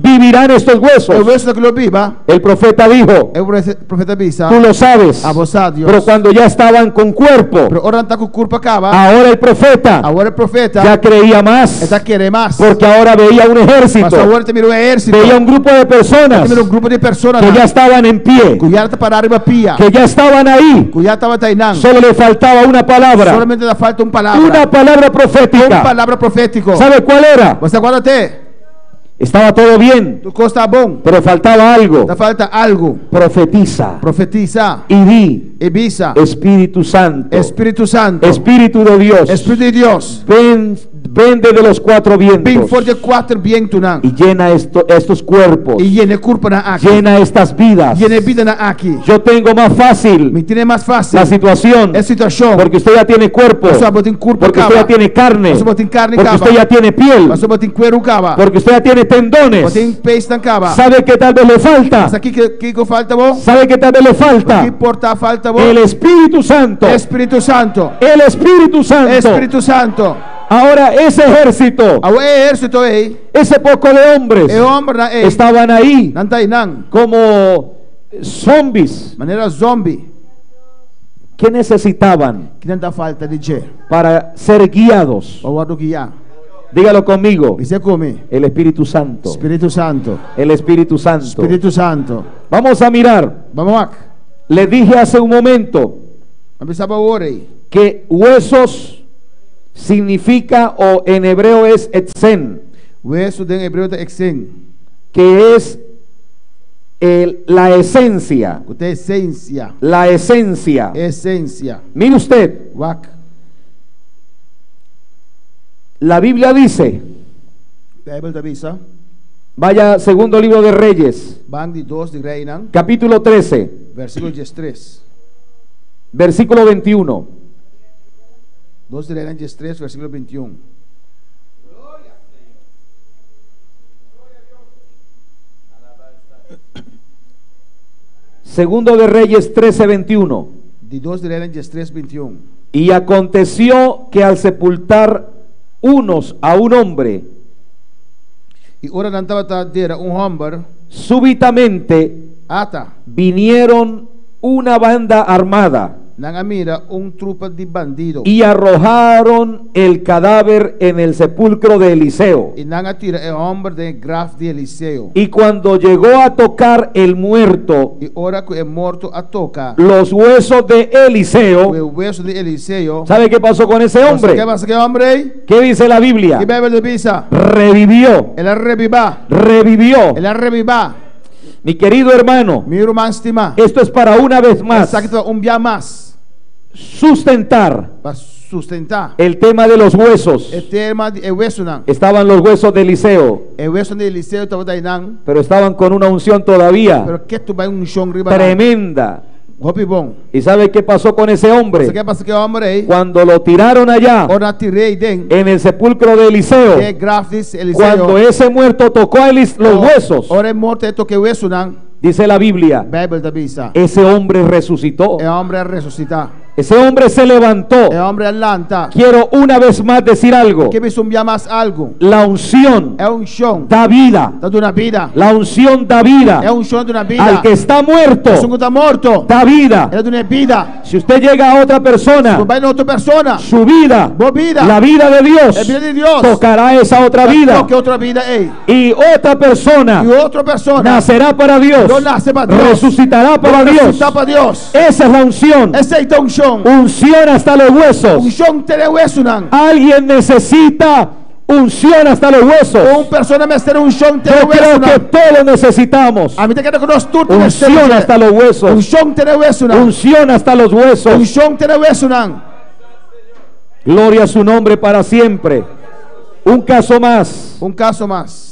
¿vivirán estos O huesos? hueso daquilo viva. El profeta dijo, É o profeta bisa. tú lo sabes. A você, Deus. Pero cuando ya estaban con cuerpo, Pero ora está com culpa cava. ahora el profeta Agora o profeta ya creía más, está querendo mais. porque ahora veía un ejército, Mas agora te mirou exército. veía un grupo de personas Te mirou um grupo de pessoas que ya estaban en pie, Cuidado tá para arriba pia. que ya estaban ahí. Cuidado estava tainando. Solo le faltaba una palabra, Solamente da falta una palavra. palabra profética. Palavra profético. ¿Sabe cuál era? Você agora tem. Estaba todo bien, Tu costa bom. pero faltaba algo. Da falta algo. Profetiza Profetiza. y di, Ebisa. Espíritu Santo, Espírito Santo. Espíritu de Dios, Espírito de Deus. vende de los cuatro Bem vientos forte quatro vientos nan. y llena estos cuerpos, E llene corpo na aqui. llena estas vidas. Llene vida na aqui. Yo tengo más fácil Me tiene mais fácil. la situación, É situação. porque usted ya tiene cuerpo, Você botem corpo porque usted ya cava. tiene carne, Você botem carne porque cava. usted ya tiene piel, Você botem cuero cava. porque usted ya tiene tendones. Botem peixe na cava. ¿Sabe qué tal vez le falta? Isso aqui que falta bom? ¿Sabe qué tal vez le falta? Que porta falta bom? El Espíritu Santo. Espírito Santo. El Espíritu Santo. Espírito Santo. Ahora ese ejército, O exército aí. esse poco de hombres, É homem na ei. estaban ahí Não tá aí não. como zombies. Maneira zombie. ¿Qué necesitaban Que não dá falta de je. para ser guiados? O guardo guiar. Dígalo conmigo. Você come. El Espíritu Santo. Espírito Santo. El Espíritu Santo. Espírito Santo. Vamos a mirar. Vamos lá. Le dije hace un momento Vamos pensar agora aí. que huesos significa, o en hebreo es etzen, O exo de hebreu é exen. que es la esencia. O tem essência. La esencia. Essência. Mire usted, Wak. la Biblia dice, Bíblia da Bisa. vaya segundo libro de Reyes, Bang de 2 de Reinan. capítulo 13, Versículo 13. versículo 21. 2 de Reinan 13, versículo 21. Segundo de Reyes 13, 21. De 2 de Reinan 13, 21. Y aconteció que al sepultar unos a un hombre, E ora não estava tadeira homem. súbitamente Ata. vinieron una banda armada Nang amira trupa de bandido. y arrojaron el cadáver en el sepulcro de Eliseo. E nang atira homem de graf de Eliseu. Y cuando llegó a tocar el muerto E ora que morto a toca. los huesos de Eliseo, O hueso de Eliseu. ¿sabe qué pasó con ese hombre? ¿Qué pasa que hombre? ¿Qué dice la Biblia? Que Bíblia de Bisa. Revivió, Ela reviva. revivió. Ela reviva. Mi querido hermano, Mi irmão estima. esto es para una vez más Essa aqui tá dia mais. sustentar Para sustentar. el tema de los huesos. É tema de hueso não. Estaban los huesos de Eliseo, É hueso de Eliseu estava daí não. pero estaban con una unción todavía Pero que tu vai chão riba. tremenda. Hopi bom. ¿Y sabe qué pasó con ese Você hombre? quer passar que homem aí? Cuando lo tiraron allá Ora tirei den. en el sepulcro de Eliseo, Que graf de Eliseu. cuando ese muerto tocó a los huesos, Ora é morto é toque hueso não. dice la Biblia, Bíblia da Bisa. ese hombre resucitó. É homem a ressuscitar. Ese hombre se levantó. E hombre allanta. Quiero una vez más decir algo. Che bisogna más algo. La unción È unzione. da vida. Da una vida. La unción da È vida. unzione di una vida. Al que está muerto, Sono che sta morto. da vida. È di una vida. Si usted llega a otra persona, Va in otra persona. su vida, Vo vida. la vida de La Dios, vida di Dio. tocará esa otra vida. Che otra vida è. Y otra persona Y otra persona. nacerá para Dios, No nace para Dios. resucitará para Dios. Resucita para Dios. Esa es la unción. Esa è unzione. Unción hasta los huesos. Unzione te le huesunan. Alguien necesita unción hasta los huesos. Un persona me sta unzione te le Yo creo que huesunan. todos necesitamos A mí te queda con los tutti. unción hasta los huesos. Unzione te le huesunan. Unción hasta los huesos. Unzione te le huesunan. Gloria a su nombre para siempre. Un caso más. Un caso más.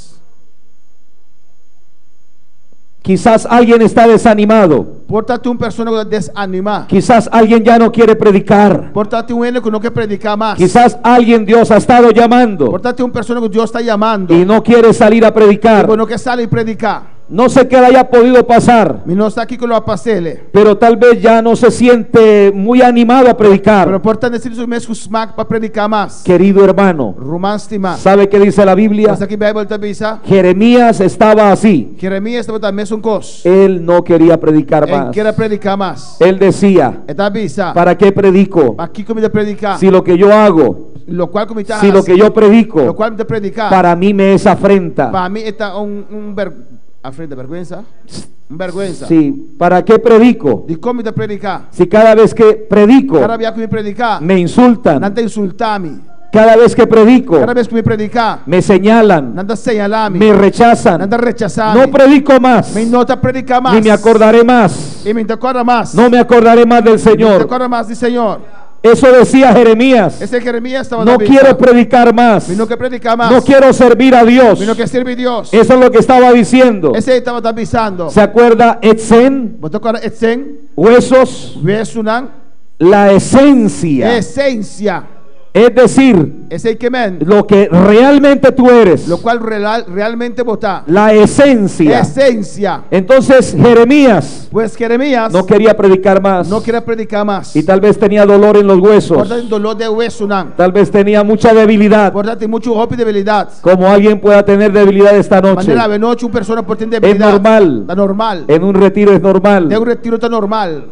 Quizás alguien está desanimado. Portate un persona desanimada. Quizás alguien ya no quiere predicar. Portate un que no quiere predicar más. Quizás alguien Dios ha estado llamando Portate un persona que Dios está llamando. y no quiere salir a predicar. Bueno, que sale y predicar. No sé qué le haya podido pasar, Mi no está aquí con lo pasele. pero tal vez ya no se siente muy animado a Pero predicar. porta necesito su mes smack para predicar más. Querido hermano, Román stima. ¿sabe qué dice la Biblia? Hasta aquí Bible te avisa. Jeremías estaba así. Jeremías estaba también un cos. Él no quería predicar Él más. quiere predicar más. Él decía, Esta avisa. ¿para qué predico? Aquí comienza a predicar. Si lo que yo hago, Lo cual comienza si lo que yo lo predico, cual te predicar. para mí me es afrenta. Para mí está frente vergüenza. Un vergüenza. Sí, ¿para qué predico? Di come te predicar. Si cada vez que predico Cada vez que mi predicar. me insultan, Nanta insultami. cada vez que predico Cada vez que mi predicar. me señalan, Nanta señalami. me rechazan, Nanta rechazami. no predico más, Me nota predicar más. ni me acordaré más, Y me te acuerdas más. no me acordaré más del Te Señor. acuerdas más del Señor. Eso decía Jeremías. Ese Jeremías estaba No quiero predicar más, Vino que predicar más. no quiero servir a Dios. Vino que sirve Dios. Eso es lo que estaba diciendo. Ese estaba avisando. ¿Se acuerda? Etzen, ¿Vos te acuerdas? Etsen. huesos, Vesunan. la esencia. Esencia. Es decir, Ese que men. lo que realmente tú eres, Lo cual realmente vota. la esencia. Esencia. Entonces Jeremías Pues Jeremías no quería predicar más no quiere predicar más. y tal vez tenía dolor en los huesos, Por tanto, dolor de huesunan. tal vez tenía mucha debilidad, Por tanto, mucho hope y debilidad. como alguien pueda tener debilidad esta noche. Manera de noche, una persona por tener Es debilidad. normal, Está normal. en un retiro es De normal, un retiro está normal.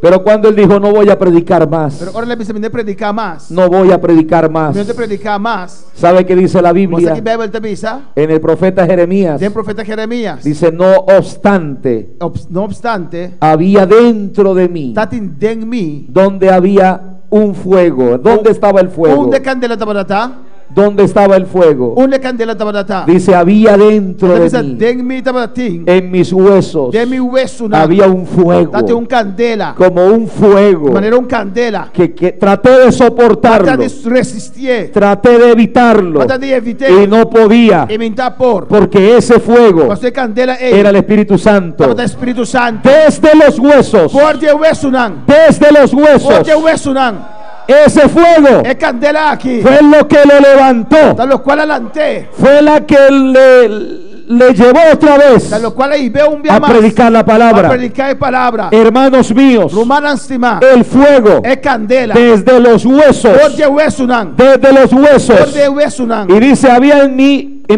pero cuando él dijo no voy a predicar más, Pero ahora le dice, me predicar más. no voy a predicar más, Me predicar más. ¿sabe qué dice la Vos Biblia? aquí Bible te avisa. En el profeta Jeremías Del profeta Jeremías. dice, no obstante, No obstante, había dentro de mí, tatin den mi. donde había un fuego. ¿Dónde estaba el fuego? Un de candela tabarata. ¿Dónde estaba el fuego? Un de candela tabarata. Dice, había dentro de Dice, mí, den mi tabaratín. en mis huesos, De mi hueso. había un fuego, Date un candela. como un fuego, De manera un candela. que traté de soportarlo, Trata de resistir. traté de evitarlo, Trata de evitar. y no podía, Y minta por. porque ese fuego Pues de candela era el Espíritu Santo. Estaba Espíritu Santo. Desde los huesos, Por de hueso nan. desde los Por huesos, de hueso nan. ese fuego Es candela aquí. fue lo que lo levantó, De los cuales adelanté. fue la que le llevó otra vez De los cuales y veo un día a más. predicar la A palabra. predicar palabra. Hermanos míos, Romana estima. el fuego Es candela. desde los huesos, Por de hueso nan. desde los Por huesos, de hueso nan. y dice, había en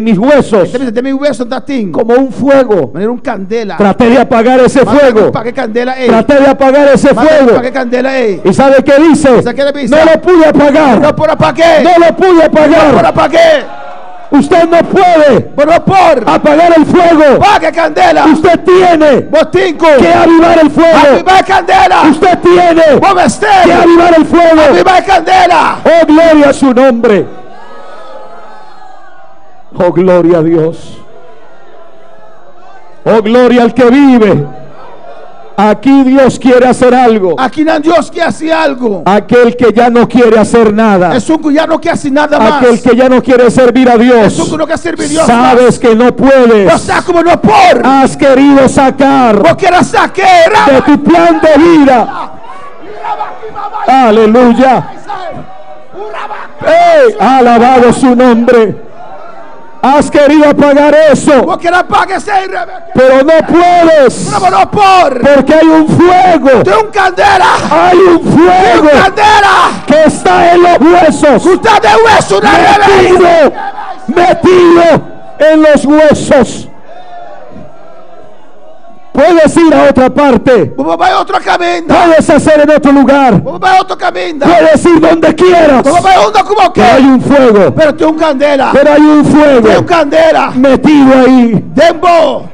mis huesos De mi hueso tatín. como un fuego. Manera un candela. Traté de apagar ese fuego, ¿Para qué candela es? traté de apagar ese fuego, ¿Para qué candela es? y ¿sabe qué dice? ¿Sabe qué le dice? No lo pude apagar, No por apague. no lo pude No por apagar. apague. Usted no puede Pero por. apagar el fuego. Pague candela. Usted tiene Botinco. que avivar el fuego. Viva candela. Usted tiene Vos que vestir. avivar el fuego. Viva candela. Oh, gloria a su nombre. Oh, gloria a Dios. Oh, gloria al que vive. Aquí Dios quiere hacer algo. Aquí no Dios que hace algo. Aquel que ya no quiere hacer nada, Es un que ya no quiere hacer nada más. aquel que ya no quiere servir a Es un Dios, que no quiere servir a Dios sabes que no más. puedes. O sea, como no por. Has querido sacar Porque la saqué. de tu plan de vida. Aleluya. ¡Ey! Alabado su nombre. Has querido apagar eso, Vos querés apagar ese rebelde. pero no puedes, Pero no por. porque hay un fuego. De un candela. Hay un De un fuego candela. que está en los huesos, Usted de hueso una rebelde. metido en los huesos. Puedes ir a otra parte, Vamos a otro camino. puedes hacer en otro lugar, Vamos a otro camino. puedes ir donde quieras, Vamos a uno como que. pero hay un fuego, Pero de un candela. pero hay un De un fuego candela. metido ahí. Dembo.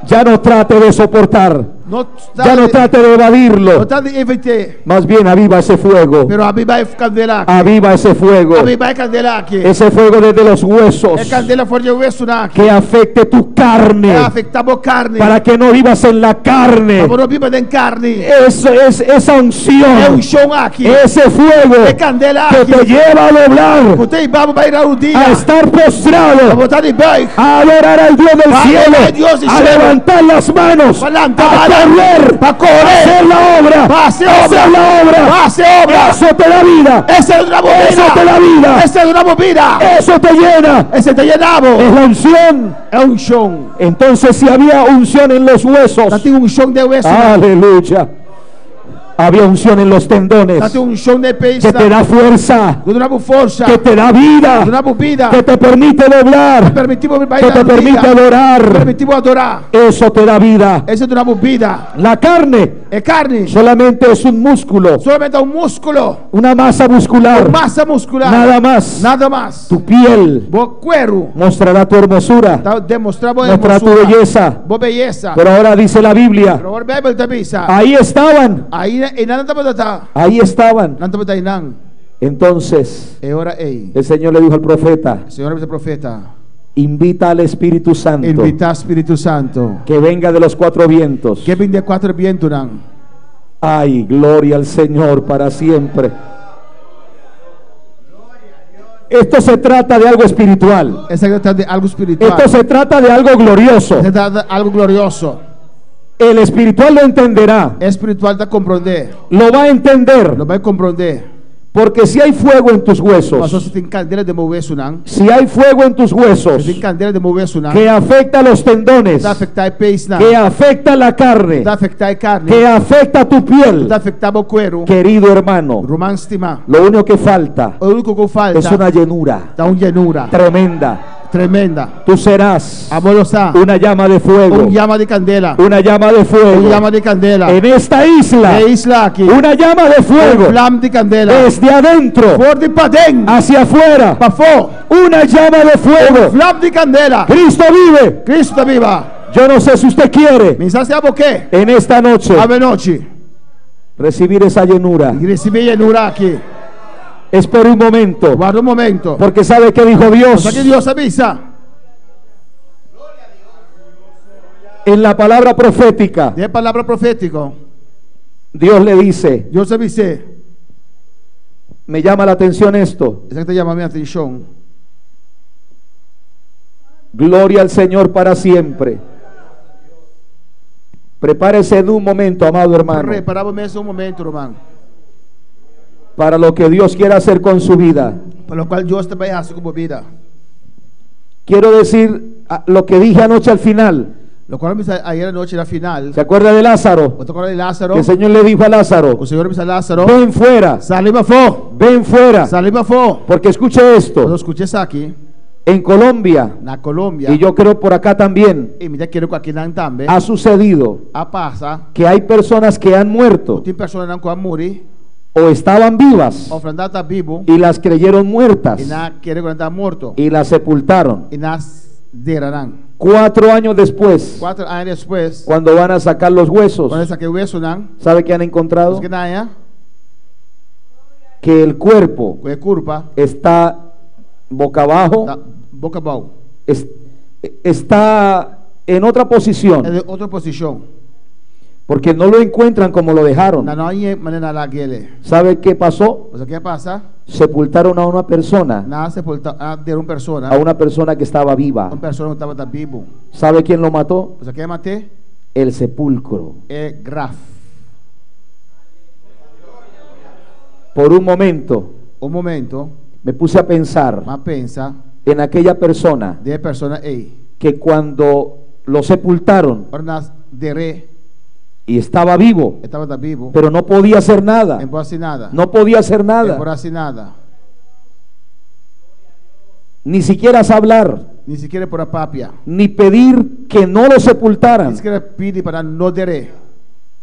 Ya no trate de soportar, No ya no trate de No evadirlo, está de evite. más bien aviva ese fuego, Pero a mí va el candela aquí. aviva ese fuego, A mí va el candela aquí. ese fuego desde los huesos, El candela fuerte de hueso aquí. que afecte tu carne, Afectamos carne. para que no vivas en la carne. Vamos no vive en carne. Eso es esa Es un unción, show aquí. ese fuego El candela que aquí. te lleva a doblar, Usted vamos a ir a un a día. estar postrado, Vamos a estar en back. a adorar al Dios del Va a cielo, adorar al Dios del a cielo. levantar las manos, Va a a levantar, correr, va a correr. a hacer la obra, Va a hacer a hacer obra. la obra. Va a hacer obra. Eso te da vida, Esa es una eso te da movida. vida, Esa es una movida. eso te llena, Ese te llenamos. es la unción. Es un show. Entonces si había unción en los huesos, Date un show de hueso. aleluya, había unción en los tendones, Date un show de que peso. te da fuerza, De una fuerza. que te da vida, De una movida. que te permite doblar, Permitimos que bailar. te un permite día. adorar. Permitimos adorar. Eso te da vida. Esa es una movida. La carne Es carne. solamente es un músculo, Solamente un músculo. una masa muscular, Masa muscular. nada más. Nada más. Tu piel Vos cuero. mostrará tu hermosura, Demostramos mostrará tu hermosura. belleza. Vos belleza. Pero ahora dice la Biblia, Pero ahora Bible te avisa. ahí estaban, Ahí en nada te está. ahí estaban. Nada te nan. Entonces E ora ei. el Señor le dijo al profeta, El Señor dice profeta. invita al Espíritu Santo Invita Espíritu Santo. que venga de los cuatro vientos. Que vinde cuatro vientos nan. Ay, gloria al Señor para siempre. Esto se trata de algo espiritual. Esa trata de algo espiritual. Esto se trata de algo glorioso. Se trata de algo glorioso. El espiritual lo entenderá, Espiritual te comprender. lo va a entender, Lo va a comprender. porque si hay fuego en tus Mas huesos, se tem candela de mover isso nan. si hay fuego en tus huesos Se tem candela de mover isso nan. que afecta los tendones, Tá afectar o peixe nan. que afecta la carne, Tá afectar a carne. que afecta tu piel, Tá afectar o cuero. querido hermano, Román estima. lo único que falta O único que falta. es una llenura Dá llenura. tremenda. Tremenda. Tú serás Amorosa. una llama de fuego, Llama de candela. una llama de fuego Llama de candela. en esta isla, É isla aqui. una llama de fuego Flam de candela. desde adentro Por de pra dentro. hacia afuera, Pra fora. una llama de fuego. Flam de candela. Cristo vive. Cristo tá viva. Yo no sé si usted quiere Mensagem sabe o quê? en esta noche Ave noite. recibir esa llenura. E receber llenura aqui. Espere un momento, Guarda um momento. porque sabe que dijo Dios Só que Deus avisa. en la palabra profética. De palavra profética. Dios le dice, Deus avise. me llama la atención esto. Isso que chama a minha atenção. Gloria al Señor para siempre. Prepárese en un momento, amado hermano, Preparava mesmo um momento, irmão. para lo que Dios quiera hacer con su vida. Pelo qual Deus também hace como vida. Quiero decir lo que dije anoche al final. Lo qual ayer noite na final. ¿Se acuerda de Lázaro? Você acorda de Lázaro? Que el Señor le dijo a Lázaro, O Senhor disse a Lázaro. ven fuera, Saliva fora. ven fuera. Saliva fora. Porque escuche Eu esto, escutei isso aqui. en Colombia, Na Colômbia. y yo creo por acá también, E me quero aqui não também. ha sucedido A passa. que hay personas que han muerto Tem pessoas não que vão morrer. o estaban vivas Ofrendar está vivo. y las creyeron muertas E não querem que está morto. y las sepultaron. E nas derarão. 4 años después, 4 anos depois. cuando van a sacar los huesos, Quando saquei o isso não. ¿sabe qué han encontrado? Os que não é. Que el cuerpo Com a culpa. está boca abajo, Tá boca abaixo. está en otra posición, É de outra posição. porque no lo encuentran como lo dejaron. Na não é maneira lá aquele. ¿Sabe qué pasó? O que passa? Sepultaron a una persona, Na sepulta de uma pessoa. a una persona que estaba viva. Uma pessoa que estava vivo. ¿Sabe quién lo mató? O que matei? El sepulcro. É graf. Por un momento Um momento. me puse a pensar Ma pensa en aquella persona de persona A. que cuando lo sepultaron Ornas de re y estaba vivo, estaba da vivo. pero no podía hacer nada, En por nada. no podía hacer En por nada, nada. ni siquiera hablar, Ni siquiera por la papia. ni pedir que no lo Ni sepultaran. siquiera pide para no de re.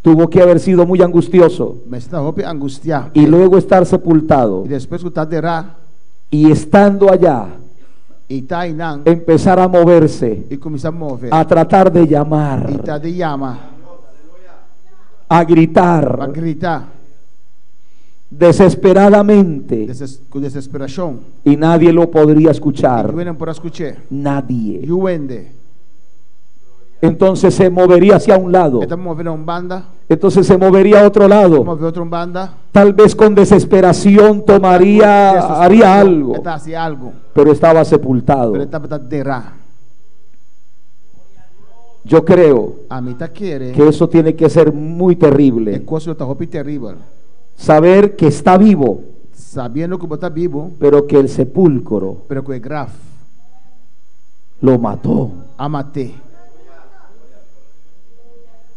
Tuvo que haber sido muy angustioso Me está hopi angustia. y luego estar sepultado Y después que está de ra. y estando allá Y está inan. empezar a moverse, Y comienza a mover. a tratar de Y llamar, está de llama. a Va a gritar gritar. desesperadamente Con desesperación. y nadie lo podría Y escuchar, vienen por escuchar. nadie. Y vende. Entonces se movería hacia un lado, Estamos moviendo un banda. entonces se movería a otro lado, Mover otro banda. tal vez con desesperación haría algo, Está haciendo algo. pero estaba sepultado. Pero está de ra. Yo creo A mí te quiere. que eso tiene que ser muy El terrible, costo está hopi terrible. saber que está vivo, Sabiendo que está vivo. pero que el sepulcro Pero que el graf. lo mató. Amate.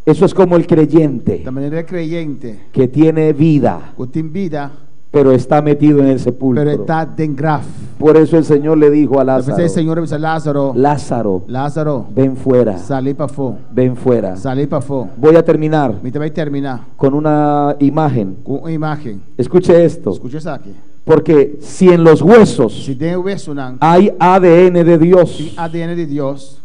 Eso es como el creyente De manera creyente. que tiene vida, Que tiene vida. pero está metido en el Pero sepulcro. está en graf. Por eso el Señor le dijo a Entonces Lázaro, el Señor dice: Lázaro. Lázaro, Lázaro. ven fuera, Salí para fo. ven fuera. Salí para fo. Voy a terminar Me te va a terminar. con una imagen. Con una imagen. Escuche esto, Escucha eso aquí. porque si en los huesos Si tiene hueso, nan, hay ADN de Dios, y ADN de Dios.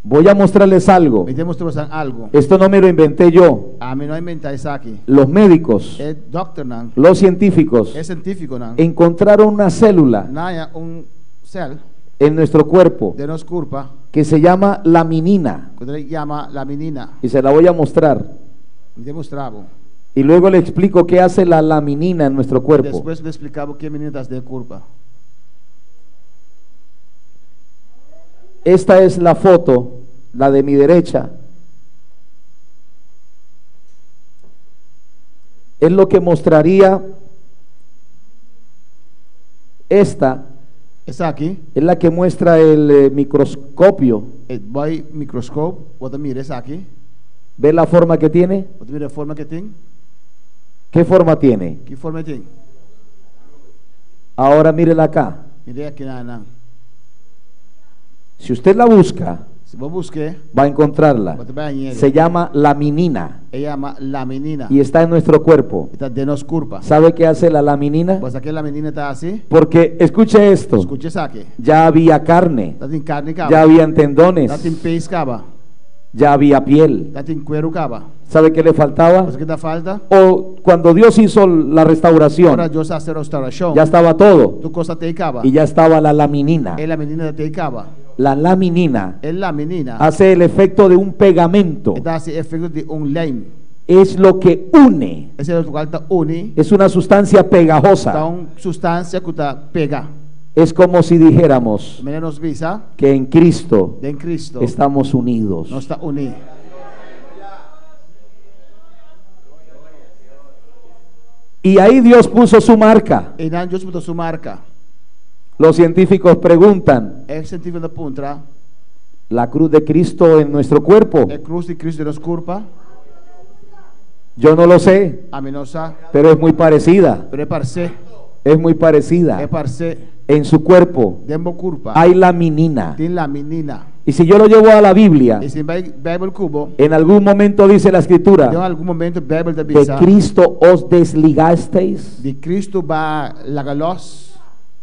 voy a mostrarles algo. Me te mostró algo. Esto no me lo inventé yo. A mí no inventa eso aquí. Los médicos, Es doctor, nan. los científicos, Es científico, nan. encontraron una célula Naya un cel en nuestro cuerpo de nos culpa. que se llama laminina, Que le llama la menina. y se la voy a mostrar. Me te mostraba. Y luego le explico qué hace la laminina en nuestro cuerpo. Después le explicaba qué menina es de culpa. Esta es la foto, la de mi derecha. Es lo que mostraría. Esta Esa aquí. es la que muestra el microscopio. Voy microscope. What mire esa aquí. ¿Ve la forma que tiene? What mire la forma que tiene. ¿Qué forma tiene? ¿Qué forma tiene? Ahora mírela acá. Mire aquí, nan. Si usted la busca, Si vos busque, va a encontrarla. what va a añadir. Se llama laminina Ella llama la menina. y está en nuestro cuerpo. Está de nos culpa. ¿Sabe qué hace la laminina? Pues aquí la menina está así. Porque, escuche esto, Escuche esa aquí. ya había carne, Está en carne caba. ya habían tendones, Está en pez caba. ya había piel. Está en cuero caba. ¿Sabe qué le faltaba? Pues ¿qué te falta? O cuando Dios hizo la Ahora restauración, Dios hace restauración. ya estaba todo Tu cosa te caba. y ya estaba la laminina. Es la menina te caba. La laminina Es la menina. hace el efecto de un pegamento. Está así efecto de un lime. Es lo que une. Ese es lo que está uni. Es una sustancia Está pegajosa. una sustancia que está pega. Es como si dijéramos Menos visa que en Cristo de en Cristo. estamos unidos. No está unido. Y ahí Dios puso su marca. Y nan Dios puso su marca. Los científicos preguntan, El científico de punta. ¿la cruz de Cristo en nuestro cuerpo? El cruz de Cristo de nos culpa. Yo no lo sé, A mí no sa. pero es muy parecida. Pero es parce. Es muy parecida. Es parce. En su cuerpo Dembo culpa. hay laminina. Tiene la menina. Y si yo lo llevo a la Biblia, Y si Bible cubo. en algún momento dice la En escritura, algún momento Bible de de visa. Cristo os desligasteis. De Cristo va la galos.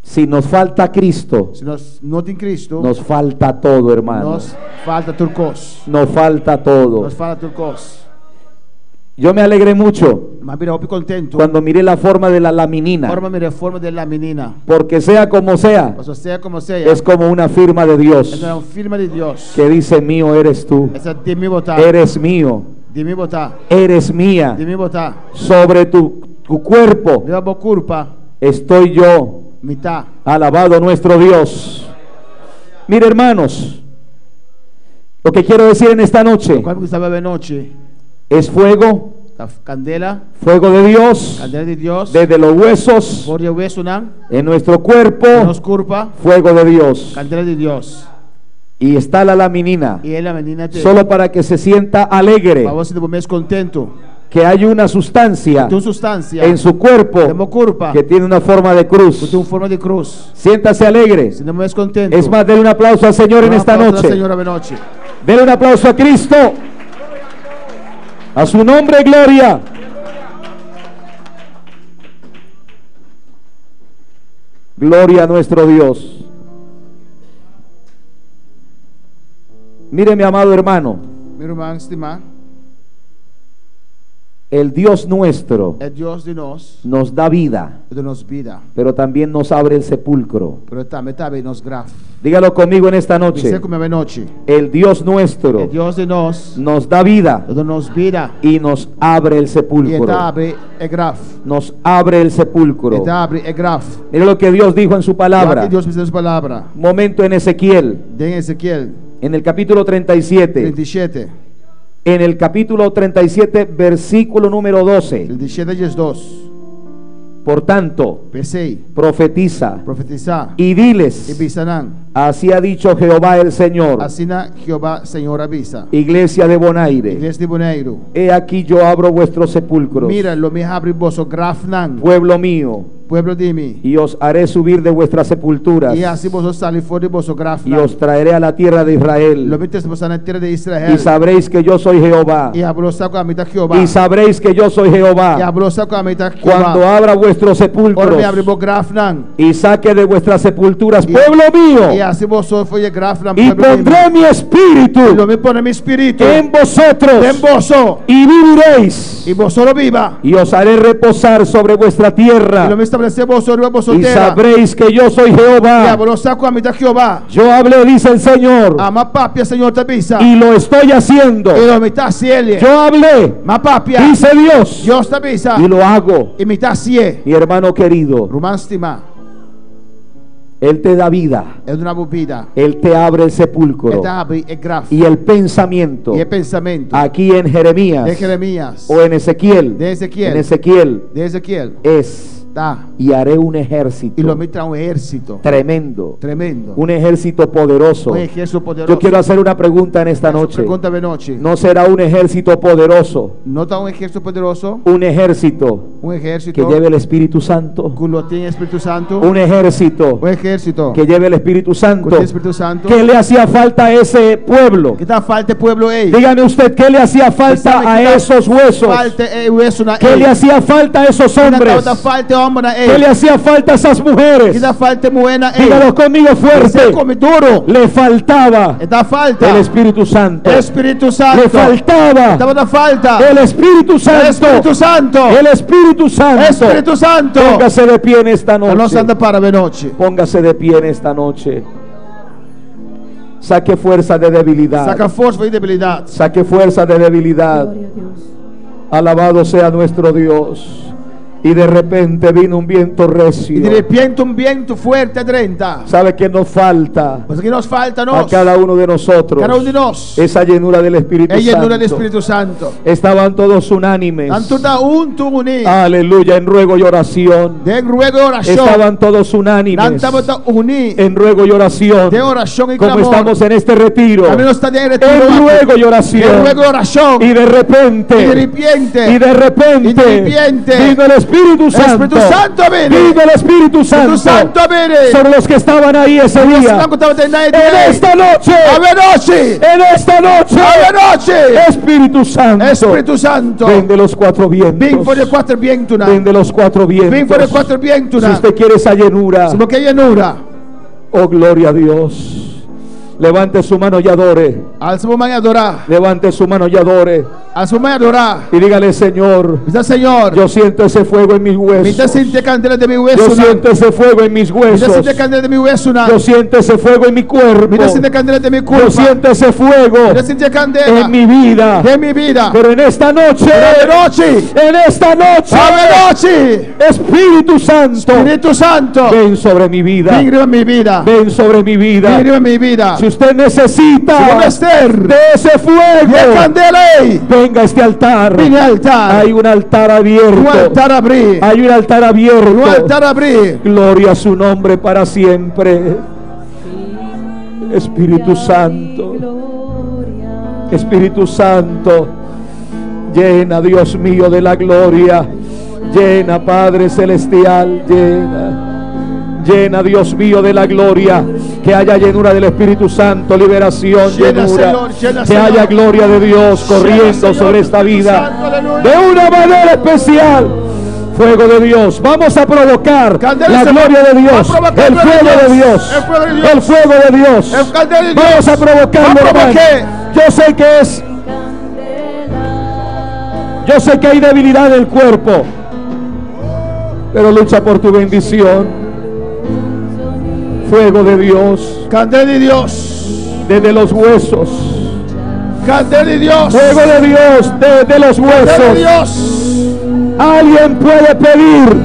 Si nos falta Cristo, Si nos no tiene Cristo. nos falta todo, hermano. Nos falta turcos. Nos falta todo. Nos falta turcos. Yo me alegré mucho Mas mira, estoy contento. cuando miré la forma de la laminina, Forma mi reforma de la menina. porque sea como sea, O sea como sea. es como una firma de Dios Es una firma de Dios. que dice, mío eres tú, Esa de mi votar. eres mío, De mi votar. eres mía. De mi votar. Sobre tu cuerpo De la culpa. estoy yo. Mitad. Alabado nuestro Dios. Mire, hermanos, lo que quiero decir en esta noche Cuando estaba de noche. es fuego, La candela. fuego de Dios, Candela de Dios. desde los huesos, Por el hueso nan. en nuestro cuerpo, Nos curpa. fuego de Dios. Candela de Dios. Y está la laminina, Y la menina te. solo para que se sienta alegre, Para você te mes contento. que hay una sustancia Tu sustancia. en su cuerpo Temo curpa. que tiene una forma de Que cruz. tu forma de cruz. Siéntase alegre. Si no me ves contento. Es más, denle un aplauso al Señor en esta noche. Señora noche. Denle un aplauso a Cristo. A su nombre, gloria. Gloria a nuestro Dios. Mire, mi amado hermano, Meu irmão, estimar. el Dios nuestro É Deus de nós. nos da vida, De nos vida. pero también nos abre el sepulcro. Pero também nos graf. Dígalo conmigo en esta noche. Dice como a noche. El Dios É nuestro Deus de nós. nos da vida De nos vida. y nos abre el E sepulcro. abre é graf. Nos abre el sepulcro. E abre é graf. Mire lo que Dios dijo en su palabra. Que Deus fez sua palavra. Un momento en Ezequiel, De Ezequiel en el capítulo 37. 37. En el capítulo 37, versículo número 12. 37 dias 2. Por tanto, Pensei. profetiza Profetizar. y E diles, bisarão. así ha dicho Jehová el Señor, Assina Jeová, Senhor avisa. iglesia de Bonaire, Igreja de Boneiro. he aquí yo abro vuestros sepulcros, Mira, lo me abre vosso graf nan. pueblo mío, Pueblo de mim. y os haré subir de vuestras sepulturas, E assim vos salem fora de vosso graf y nan. os traeré a la tierra de Lo Israel, metes vos na terra de Israel. y sabréis que yo soy Jehová, E abrosa com a mitad Jeová. y sabréis que yo soy E Jehová, abrosa com a mitad cuando Jeová. abra vuestros Ora sepulcros me abre vos graf nan. y saque de vuestras sepulturas, Y- pueblo E mío, assim vos foi graf nan. y pondré mi E lo espíritu me pone mi espírito. en vosotros, En vosso. y viviréis, E vos solo viva. y os haré reposar sobre vuestra E tierra, lo me establecer vos sobre vosso y terra. sabréis que yo soy E Jehová. abrosa com a mitad Jeová. Yo hablé, dice el Señor, Ama papia, Senhor, te avisa. y lo estoy haciendo. E lo mitad ciele. Yo hablé, Ma papia. dice Dios, Deus te avisa. y lo hago. E mitad cie. Mi hermano querido, Román stima. Él te da vida, É uma bebida. Él te abre el sepulcro E abre é graf. y el pensamiento. E é pensamento. Aquí en Jeremías De Jeremías. o en Ezequiel, De Ezequiel. en Ezequiel De Ezequiel. es, Tá. y haré un E lo ejército meterá um exército. tremendo, Tremendo. un ejército poderoso. Um exército poderoso. Yo quiero hacer una pregunta en esta noche. Pergunta de noche. ¿No será un ejército poderoso, Não está um exército poderoso? un ejército Um exército que lleve el Espíritu Santo? que lo tem Espírito Santo. Un ejército Um exército que lleve el Espíritu que Santo. tem Espírito Santo. ¿Qué le hacía falta a ese pueblo? Que tá falta pueblo aí. Dígame usted, ¿qué le hacía falta a esos huesos? Falta é o eso na ¿Qué le hacía falta a esos hombres? Tá falta homem na ¿Qué le ei. hacía falta a esas Que mujeres? tá falta mulher na ei. Dígalo conmigo Você fuerte. come duro. Le faltaba Tá falta. el Espíritu Santo. Espírito Santo. Le faltaba Tava na falta. el Espíritu Santo. Espírito Santo. El Espíritu Santo. Espírito Santo. Póngase de pie en esta A nossa noche. anda para a noite. Póngase de pie en esta noche. Saque fuerza de debilidad. Saca força e debilidade. Saque fuerza de debilidad. Gloria a Dios. Alabado sea nuestro Dios. Y de repente vino un viento E recio. de repente viento fuerte adrenta. ¿Sabe qué nos falta Mas o que nos falta a a nós? cada uno de nosotros? Cada de nós. Esa llenura del Espíritu É llenura Santo. do Espírito Santo. Estaban todos unánimes. Tanto da tu uni. Aleluya, en ruego y oración. De ruego e oração. Estaban todos unánimes Nantamos da uni. en ruego y oración. De oração e Como clamor. estamos en este retiro, A mí está de en retiro. ruego y De oración. ruego e oração. Y de repente, Y de repente. y de repente, Y de repente. vino el Espíritu Santo. Espírito Santo viene. Vino el Espíritu Santo Espírito Santo viene. sobre los que estaban ahí ese día. En esta noche, Ave noche. en esta noche, Ave noche. Espíritu Santo, Espírito Santo. ven de los cuatro Vem vientos. por de quatro vientos. Ven de los cuatro Vem por de vientos. quatro vientos. Si usted quiere esa llenura, Se que llenura. oh gloria a Dios. Levante su mano y adore. Alça a mão e adorar. Levante su mano y adore. Alça a mão e adorar. Y dígale, Señor, Diz, Senhor, yo siento ese fuego en mis me dá huesos. sentir candela de meu Yo hueso. siento ese fuego en mis Me dá huesos. sentir candela de meu hueso. Yo siento ese fuego en mi cuerpo. Me dá sentir candela de meu Yo corpo. siento ese fuego Me dá sentir candela en mi vida. de minha vida. Pero en esta noche, Ave noche. en esta noche, Ave noche. Espíritu Santo, Espírito Santo. ven sobre mi vida. Vem em minha vida. Ven sobre mi vida. Vem em minha vida. Si usted necesita Se você ser de ese fuego. Ye candela ei. Venga a este altar. Vieni altar. Hay un altar abierto. Un altar abri. Hay un altar abierto. Un altar abri. Gloria a su nombre para siempre. Espíritu Santo. Espíritu Santo. Llena, Dios mío, de la gloria. Llena, Padre Celestial. Llena. Llena, Dios mío, de la gloria. Que haya llenura del Espíritu Santo, liberación, Llena, llenura. Señor, llena, Que Señor. haya gloria de Dios corriendo Llena, Señor, sobre esta Espíritu vida. Santo, aleluya. De una manera especial. Fuego de Dios. Vamos a provocar Candela, la Señor. gloria de Dios. Va a provocar El fuego de Dios. El fuego de Dios. El fuego de Dios. El candela de Dios. Vamos a provocarlo, Va a hermano. provocar. Yo sé que es. Yo sé que hay debilidad en el cuerpo. Pero lucha por tu bendición. Fuego de Dios. Candela de Dios. Desde los huesos. Candela de Dios. Fuego de Dios. Desde los Candela de huesos. Dios. Alguien puede pedir,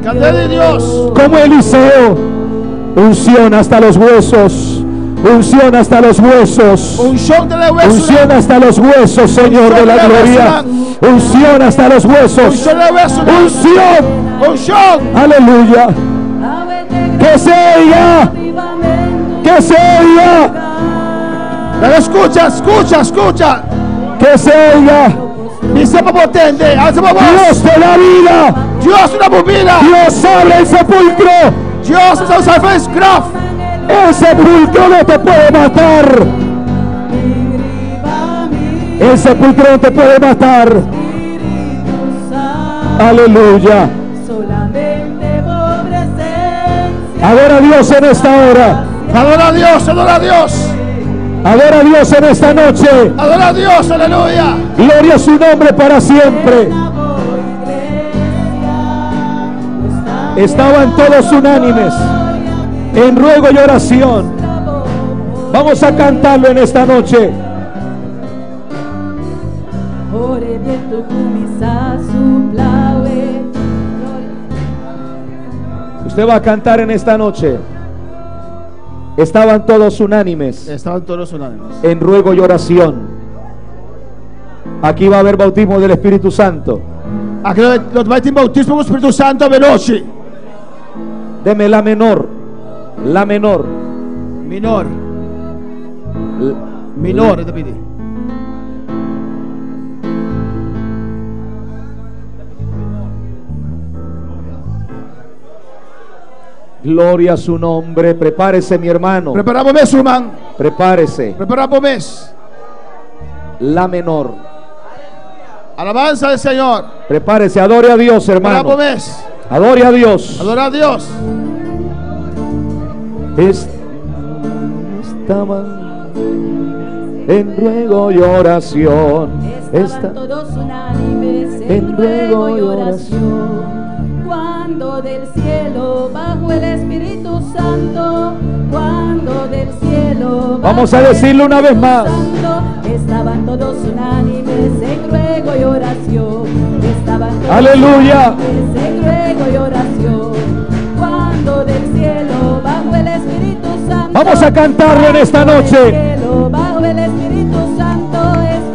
Candela de Dios. como Eliseo, unción hasta los huesos. Unción hasta los huesos. Unción de la hueso. Unción hasta los huesos, Señor de la gloria. Unción hasta los huesos. Unción de la hueso. Unción. Unción. Aleluya. Que se oiga. Que se oiga. Pero escucha, escucha, escucha. Que se oiga. Dice potente. Hace voz. Dios te da vida. Dios una bobina. Dios abre el sepulcro. Dios es el salvation craft. El sepulcro no te puede matar. El sepulcro no te puede matar. Aleluya. Adora a Dios en esta hora. Adora a Dios, adora a Dios. Adora a Dios en esta noche. Adora a Dios, aleluya. Gloria a su nombre para siempre. Estaban todos unánimes en ruego y oración. Vamos a cantarlo en esta noche. Usted va a cantar en esta noche. Estaban todos unánimes Estaban todos unánimes. en ruego y oración. Aquí va a haber bautismo del Espíritu Santo. Aquí nos va a tener bautismo con el Espíritu Santo veloce. Deme la menor. La menor. Minor. Minor, David. Gloria a su nombre. Prepárese, mi hermano. Preparamos mes, hermano. Prepárese. Preparamos mes. La menor. Alabanza del Señor. Prepárese. Adore a Dios, hermano. Preparamos mes. Adore a Dios. Adora a Dios. Estaban en ruego y oración. Estaban todos unánimes en ruego y oración. Cuando del cielo bajó el Espíritu Santo, cuando del cielo Vamos a decirlo una vez más. Estaban todos unánimes en ruego y oración. Estaban todos Aleluya. unánimes en ruego y oración. Cuando del cielo bajó el Espíritu Santo. Vamos a cantarlo en esta noche. Del cielo bajó el Espíritu Santo.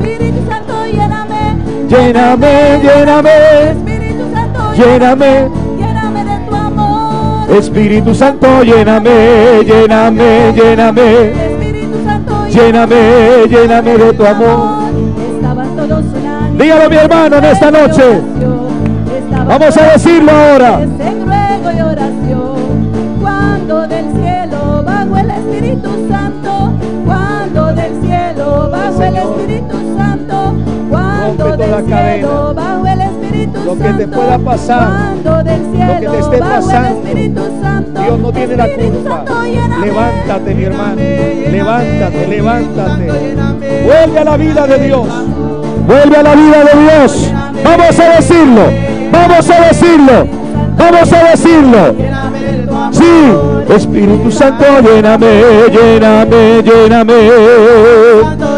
Espíritu Santo, lléname. Lléname, lléname. Espíritu Santo, Lléname. lléname de tu amor. Espíritu Santo, lléname, lléname, lléname. Espíritu Santo, Lléname, lléname de tu amor. Estaban todos unánimes. Dígalo, mi hermano, en esta noche. Estaban Vamos a todos decirlo ahora. unánimes en ruego y oración. Cuando del cielo bajó el Espíritu Santo. Cuando del cielo bajó el Espíritu Santo. Cuando Rompe toda del cadena. cielo bajó el Espíritu Lo Santo. que te pueda pasar, Cuando del cielo lo que te esté bajó el pasando, Espíritu Santo. Dios no tiene la Espíritu culpa. Santo, lléname. Levántate, mi hermano. Levántate, levántate. Vuelve a la vida de Dios. Vuelve a la vida de Dios. Vamos a decirlo. Vamos a decirlo. Vamos a decirlo. Sí, Espíritu Santo, lléname, lléname, lléname.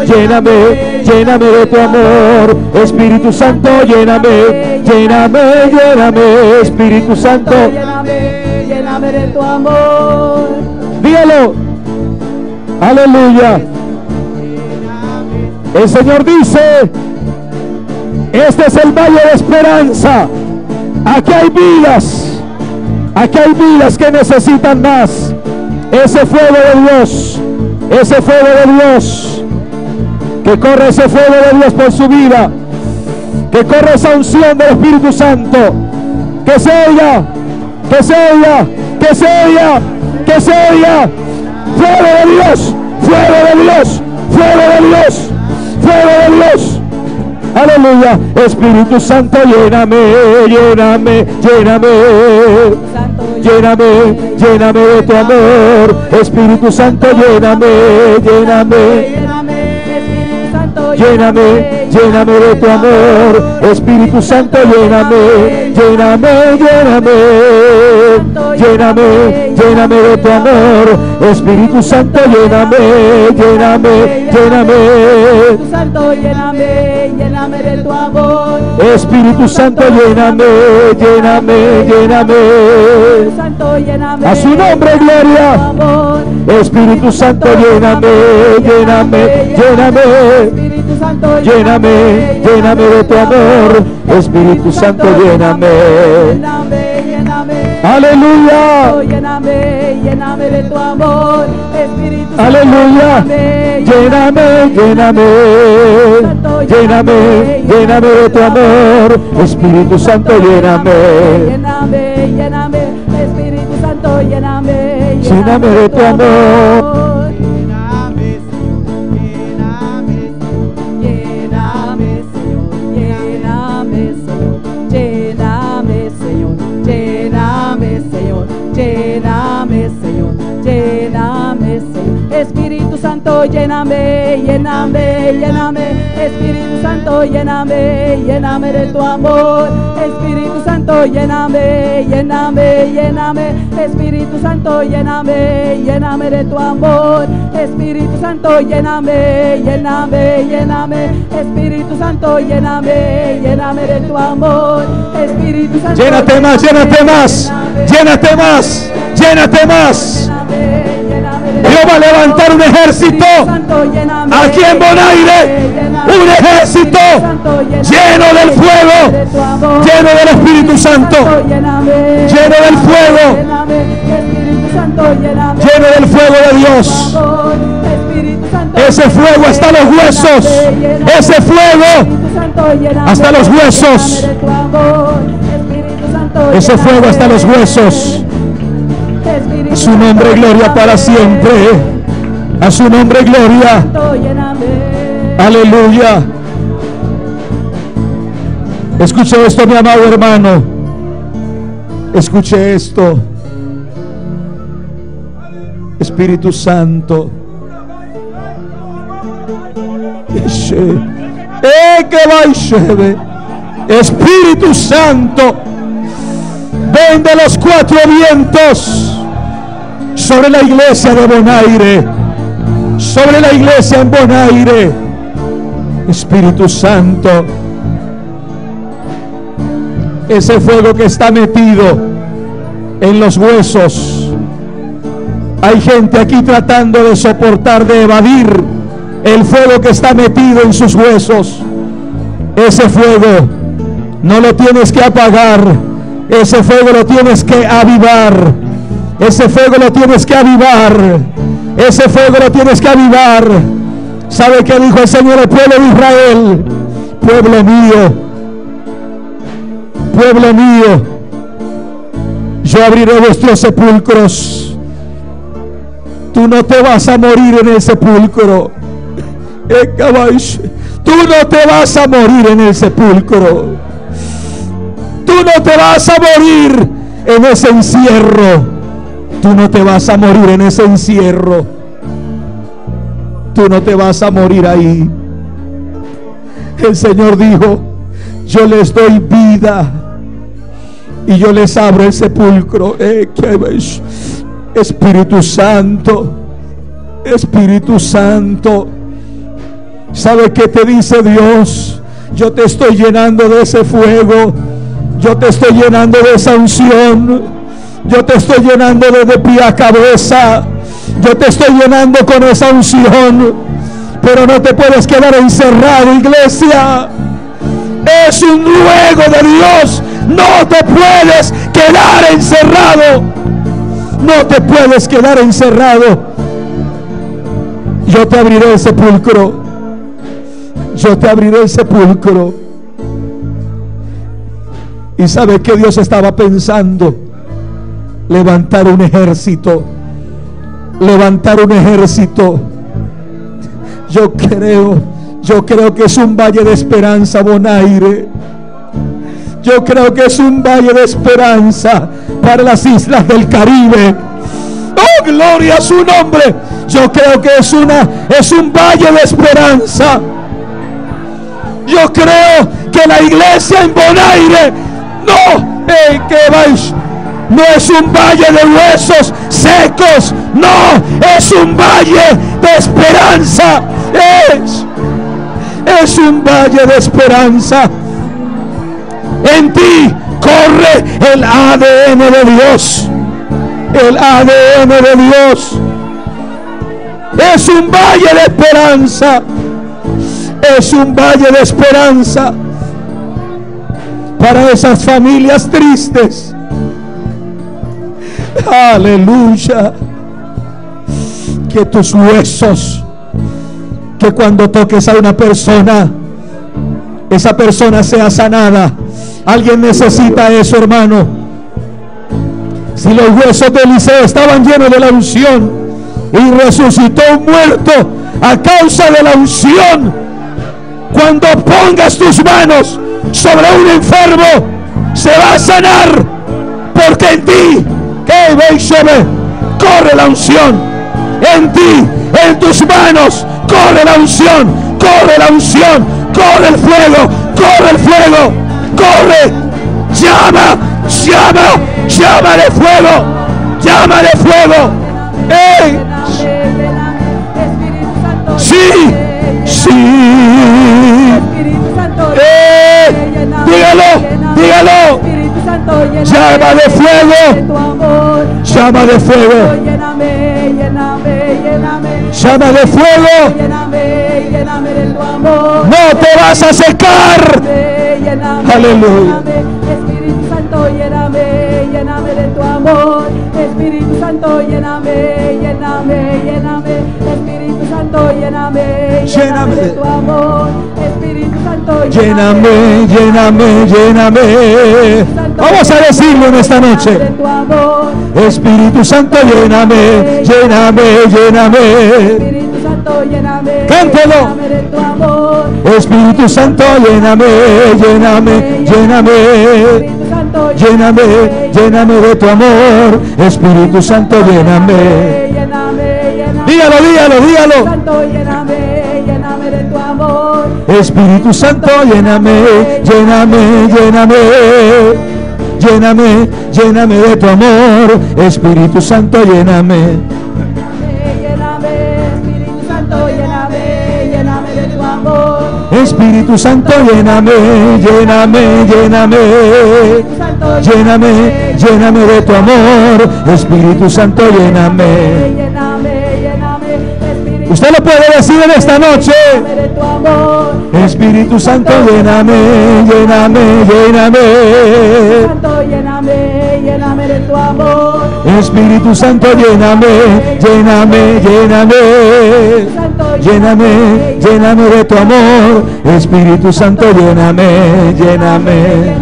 Lléname, lléname de tu amor. Espíritu Santo, lléname, lléname, lléname. Espíritu Santo, Lléname, lléname de tu amor. dígalo. Aleluya. El Señor dice: este es el valle de esperanza. Aquí hay vidas que necesitan más. Ese fuego de Dios, ese fuego de Dios, que corre ese fuego de Dios por su vida, que corre esa unción del Espíritu Santo, que se oiga, que se oiga, que se oiga, que se oiga. Fuego de Dios, fuego de Dios, fuego de Dios, fuego de Dios. Aleluya. Espíritu Santo, lléname, lléname, lléname. Lléname, lléname de tu amor. Espíritu Santo, lléname, lléname. Lléname, lléname de tu amor. Espíritu Santo, lléname, lléname, lléname. Lléname, lléname de tu amor. Espíritu Santo, lléname, lléname, lléname. Espíritu Santo, lléname, lléname de tu amor. Espíritu Santo, lléname, lléname, lléname. A su nombre, gloria. Espíritu Santo, lléname, lléname, lléname. Lléname, lléname de tu amor. Espíritu Santo, lléname. Aleluya. Lléname, lléname de tu amor. Espíritu Santo, Aleluya. Lléname, lléname. Lléname, lléname de tu amor. Espíritu Santo, lléname. Lléname, lléname. Espíritu Santo, lléname. Lléname de tu amor. Lléname, Señor, lléname, Señor. Espíritu Santo, lléname, lléname, lléname. Espíritu Santo, lléname, lléname de tu amor. Espíritu Santo, lléname, lléname, lléname. Espíritu Santo, lléname, lléname de tu amor. Espíritu Santo, lléname, lléname, lléname. Espíritu Santo, lléname, lléname de tu amor. Espíritu Santo, llénate más, llénate más, llénate más, llénate más. Dios va a levantar un ejército aquí en Bonaire, un ejército lleno del fuego, lleno del Espíritu Santo, lleno del fuego, lleno del fuego de Dios. Ese fuego hasta los huesos, ese fuego hasta los huesos, ese fuego hasta los huesos. A su nombre gloria para siempre. A su nombre gloria. Aleluya. Escuche esto, mi amado hermano. Escuche esto. Espíritu Santo. Espíritu Santo, ven de los cuatro vientos sobre la iglesia de Bonaire, sobre la iglesia en Bonaire. Espíritu Santo, ese fuego que está metido en los huesos. Hay gente aquí tratando de soportar, de evadir el fuego que está metido en sus huesos. Ese fuego no lo tienes que apagar, ese fuego lo tienes que avivar. Ese fuego lo tienes que avivar. Ese fuego lo tienes que avivar. ¿Sabe qué dijo el Señor al pueblo de Israel? Pueblo mío, pueblo mío, yo abriré vuestros sepulcros. Tú no te vas a morir en el sepulcro. Tú no te vas a morir en el sepulcro. Tú no te vas a morir en ese encierro. Tú no te vas a morir en ese encierro. Tú no te vas a morir ahí. El Señor dijo: yo les doy vida y yo les abro el sepulcro. Espíritu Santo, Espíritu Santo. ¿Sabe qué te dice Dios? Yo te estoy llenando de ese fuego. Yo te estoy llenando de esa unción. Yo te estoy llenando de pie a cabeza. Yo te estoy llenando con esa unción. Pero no te puedes quedar encerrado, iglesia. Es un ruego de Dios. No te puedes quedar encerrado. No te puedes quedar encerrado. Yo te abriré el sepulcro. Yo te abriré el sepulcro. ¿Y sabe qué Dios estaba pensando? Levantar un ejército. Levantar un ejército. Yo creo que es un valle de esperanza, Bonaire. Yo creo que es un valle de esperanza para las islas del Caribe. ¡Oh, gloria a su nombre! Yo creo que es un valle de esperanza. Yo creo que la iglesia en Bonaire no es un valle de huesos secos. No, es un valle de esperanza. Es un valle de esperanza. En ti corre el ADN de Dios. El ADN de Dios. Es un valle de esperanza. Es un valle de esperanza para esas familias tristes. Aleluya. Que tus huesos, que cuando toques a una persona, esa persona sea sanada. Alguien necesita eso, hermano. Si los huesos de Eliseo estaban llenos de la unción y resucitó un muerto a causa de la unción, cuando pongas tus manos sobre un enfermo, se va a sanar, porque en ti corre la unción. En ti, en tus manos, corre la unción, corre la unción, corre el fuego, corre el fuego, corre. Llama, llama, llama de fuego, llama de fuego. ¡Ey! Sí, sí. Dígalo, dígalo. Llama de fuego, llama de fuego, llama de fuego. No te vas a secar. Aleluya. Espíritu Santo, lléname, lléname de tu amor. Espíritu Santo, lléname, lléname, lléname. Espíritu Santo, lléname, lléname de tu amor. Espíritu Santo, lléname, lléname, lléname. Vamos a decirlo en esta noche. Espíritu Santo, lléname, lléname, lléname. Espíritu Santo, lléname. Cántelo. Espíritu Santo, lléname, lléname, lléname. Lléname, lléname de tu amor. Espíritu Santo, lléname. Dígalo, dígalo, dígalo. Espíritu Santo, lléname, lléname, lléname. Lléname, lléname de tu amor. Espíritu Santo, lléname. Espíritu Santo, lléname, lléname, lléname. Lléname, lléname de tu amor. Espíritu Santo, lléname. Usted lo puede decir en esta noche. Espíritu Santo, lléname, lléname, lléname. Espíritu Santo, lléname, lléname, lléname. Lléname, lléname de tu amor. Espíritu Santo, lléname, lléname.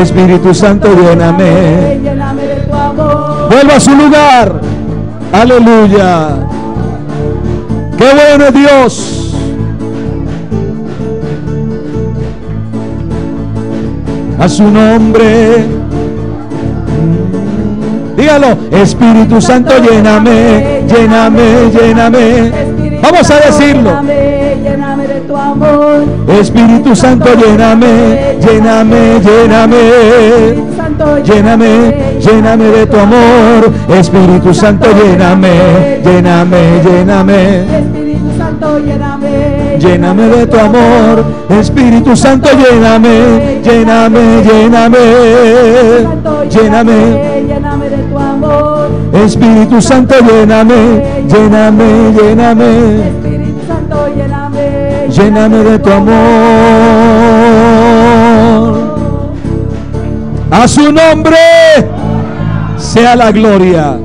Espíritu Santo, lléname. Vuelva a su lugar. Aleluya. Qué bueno es Dios. A su nombre. Dígalo. Espíritu Santo, lléname, lléname, lléname. Vamos a decirlo. Espíritu Santo, lléname, lléname, lléname. Lléname, lléname de tu amor. Espíritu Santo, lléname, lléname, lléname. Lléname de tu amor. Espíritu Santo, lléname, lléname, lléname. Lléname. Espíritu Santo, lléname, lléname, lléname. lléname de tu amor. A su nombre sea la gloria.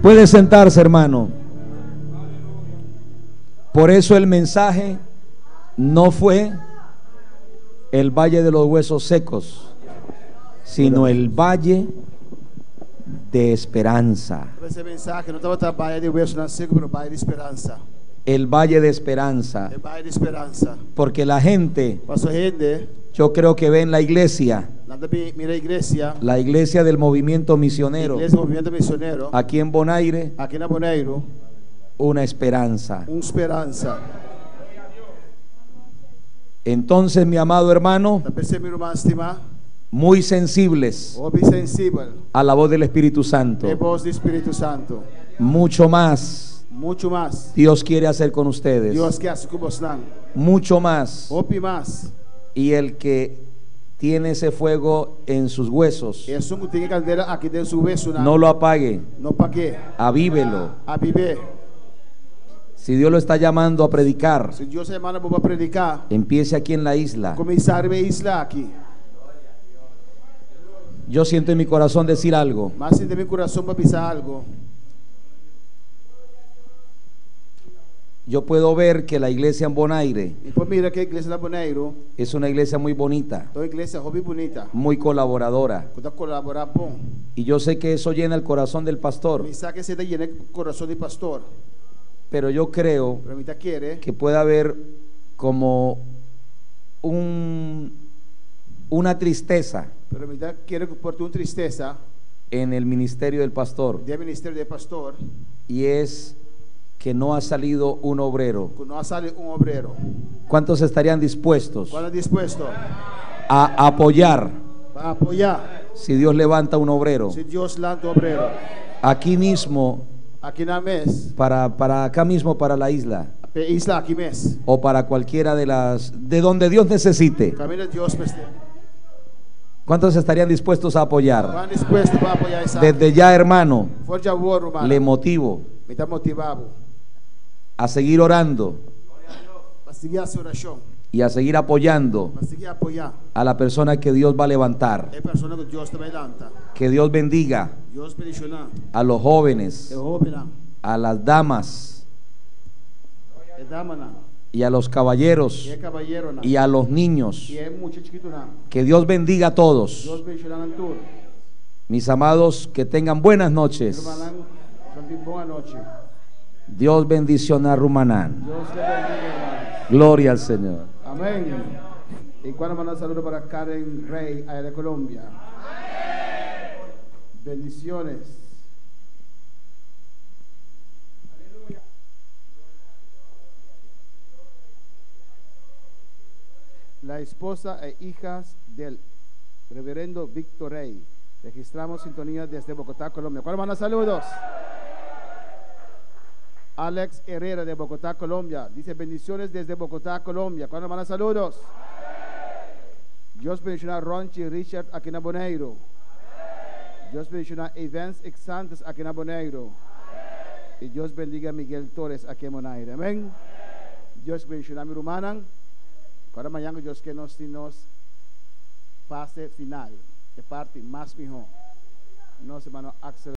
Puede sentarse, hermano. Por eso el mensaje no fue el valle de los huesos secos, sino el valle de esperanza. Esse mensaje não estava trabalhando de hueso na seco, pero valle de esperança. El valle de esperanza. El valle de esperança. Porque la gente, Pastor gente, yo creo que ve en la iglesia, nada mira a la iglesia del movimiento misionero, igreja movimento missionário, aquí en Bonaire, aqui na Bonaire, una esperanza. esperança. Entonces, mi amado hermano, Da perceber, meu irmão estimar, muy sensibles ouve sensível, a la voz del Espíritu Santo, é voz do Espírito Santo. mucho más Muito mais. Dios quiere hacer con ustedes, Deus quer assim com você. mucho más. Ouve mais. Y el que tiene esse fuego en sus huesos, É só que tem caldeira aqui dentro do seu hueso, no lo apague, não para quê? avívelo. A viver. Si Dios lo está llamando a predicar, Se Deus é manda para predicar, empiece aquí en la isla. começar a ver isla aqui. Yo siento en mi corazón decir algo. Mas se tem meu coração para pisar algo. Yo puedo ver que la iglesia en Bonaire E por mira que a igreja da Bonaire, es una iglesia muy bonita, é uma igreja hobby bonita, muy colaboradora. que está colaborar bom. Y yo sé que eso llena el corazón del pastor, Mensaje se te llena el corazón del pastor. pero yo creo Pero a mí te quiere que puede haber como una tristeza pero a mí te quiere por tu tristeza en el ministerio del pastor, del ministerio del pastor, y es que no ha salido un obrero. que no sale un obrero. ¿Cuántos estarían dispuestos ¿Cuál es dispuesto a apoyar para apoyar si Dios levanta un obrero si Dios lanza obrero aquí mismo, aquí na mes, para acá mismo, para la isla, isla aquí mes? o para cualquiera de donde Dios necesite? Camina Dios peste. ¿Cuántos estarían dispuestos a apoyar? ¿Cuán dispuesto para apoyar esa? Desde ya, hermano, Forja war, hermano. le motivo Me está motivado a seguir orando para seguir esa oración, y a seguir apoyando para seguir apoyar a la persona que Dios va a levantar. a persona que Dios te va a levantar. Que Dios bendiga Dios bendicionar a los jóvenes, el joven, a las damas el damana, y a los caballeros y el caballero, y a los niños. y el muchacho chiquito, Que Dios bendiga a todos. Dios bendicionar en todo. Mis amados, que tengan buenas noches. Hermano, buenas noches. Dios bendición a Rumanán. Dios te bendiga, hermano. Gloria al Señor. Amén. Y cuando manda saludos para Karen Rey, allá de Colombia. Bendiciones. La esposa e hijas del reverendo Víctor Rey. Registramos sintonía desde Bogotá, Colombia. ¿Cuáles manda saludos? Alex Herrera de Bogotá, Colombia. Dice bendiciones desde Bogotá, Colombia. ¿Cuándo manda saludos? Dios bendicionar Ronchi Richard aquí en Bonaire. Dios bendicionar Evans Exantes aquí en Bonaire. Y Dios bendiga a Miguel Torres aquí en Bonaire. Amén. Dios bendicionar a mi hermana. Para mañana Dios que nos fase final. De parte más mejor. Nos hermano Axel.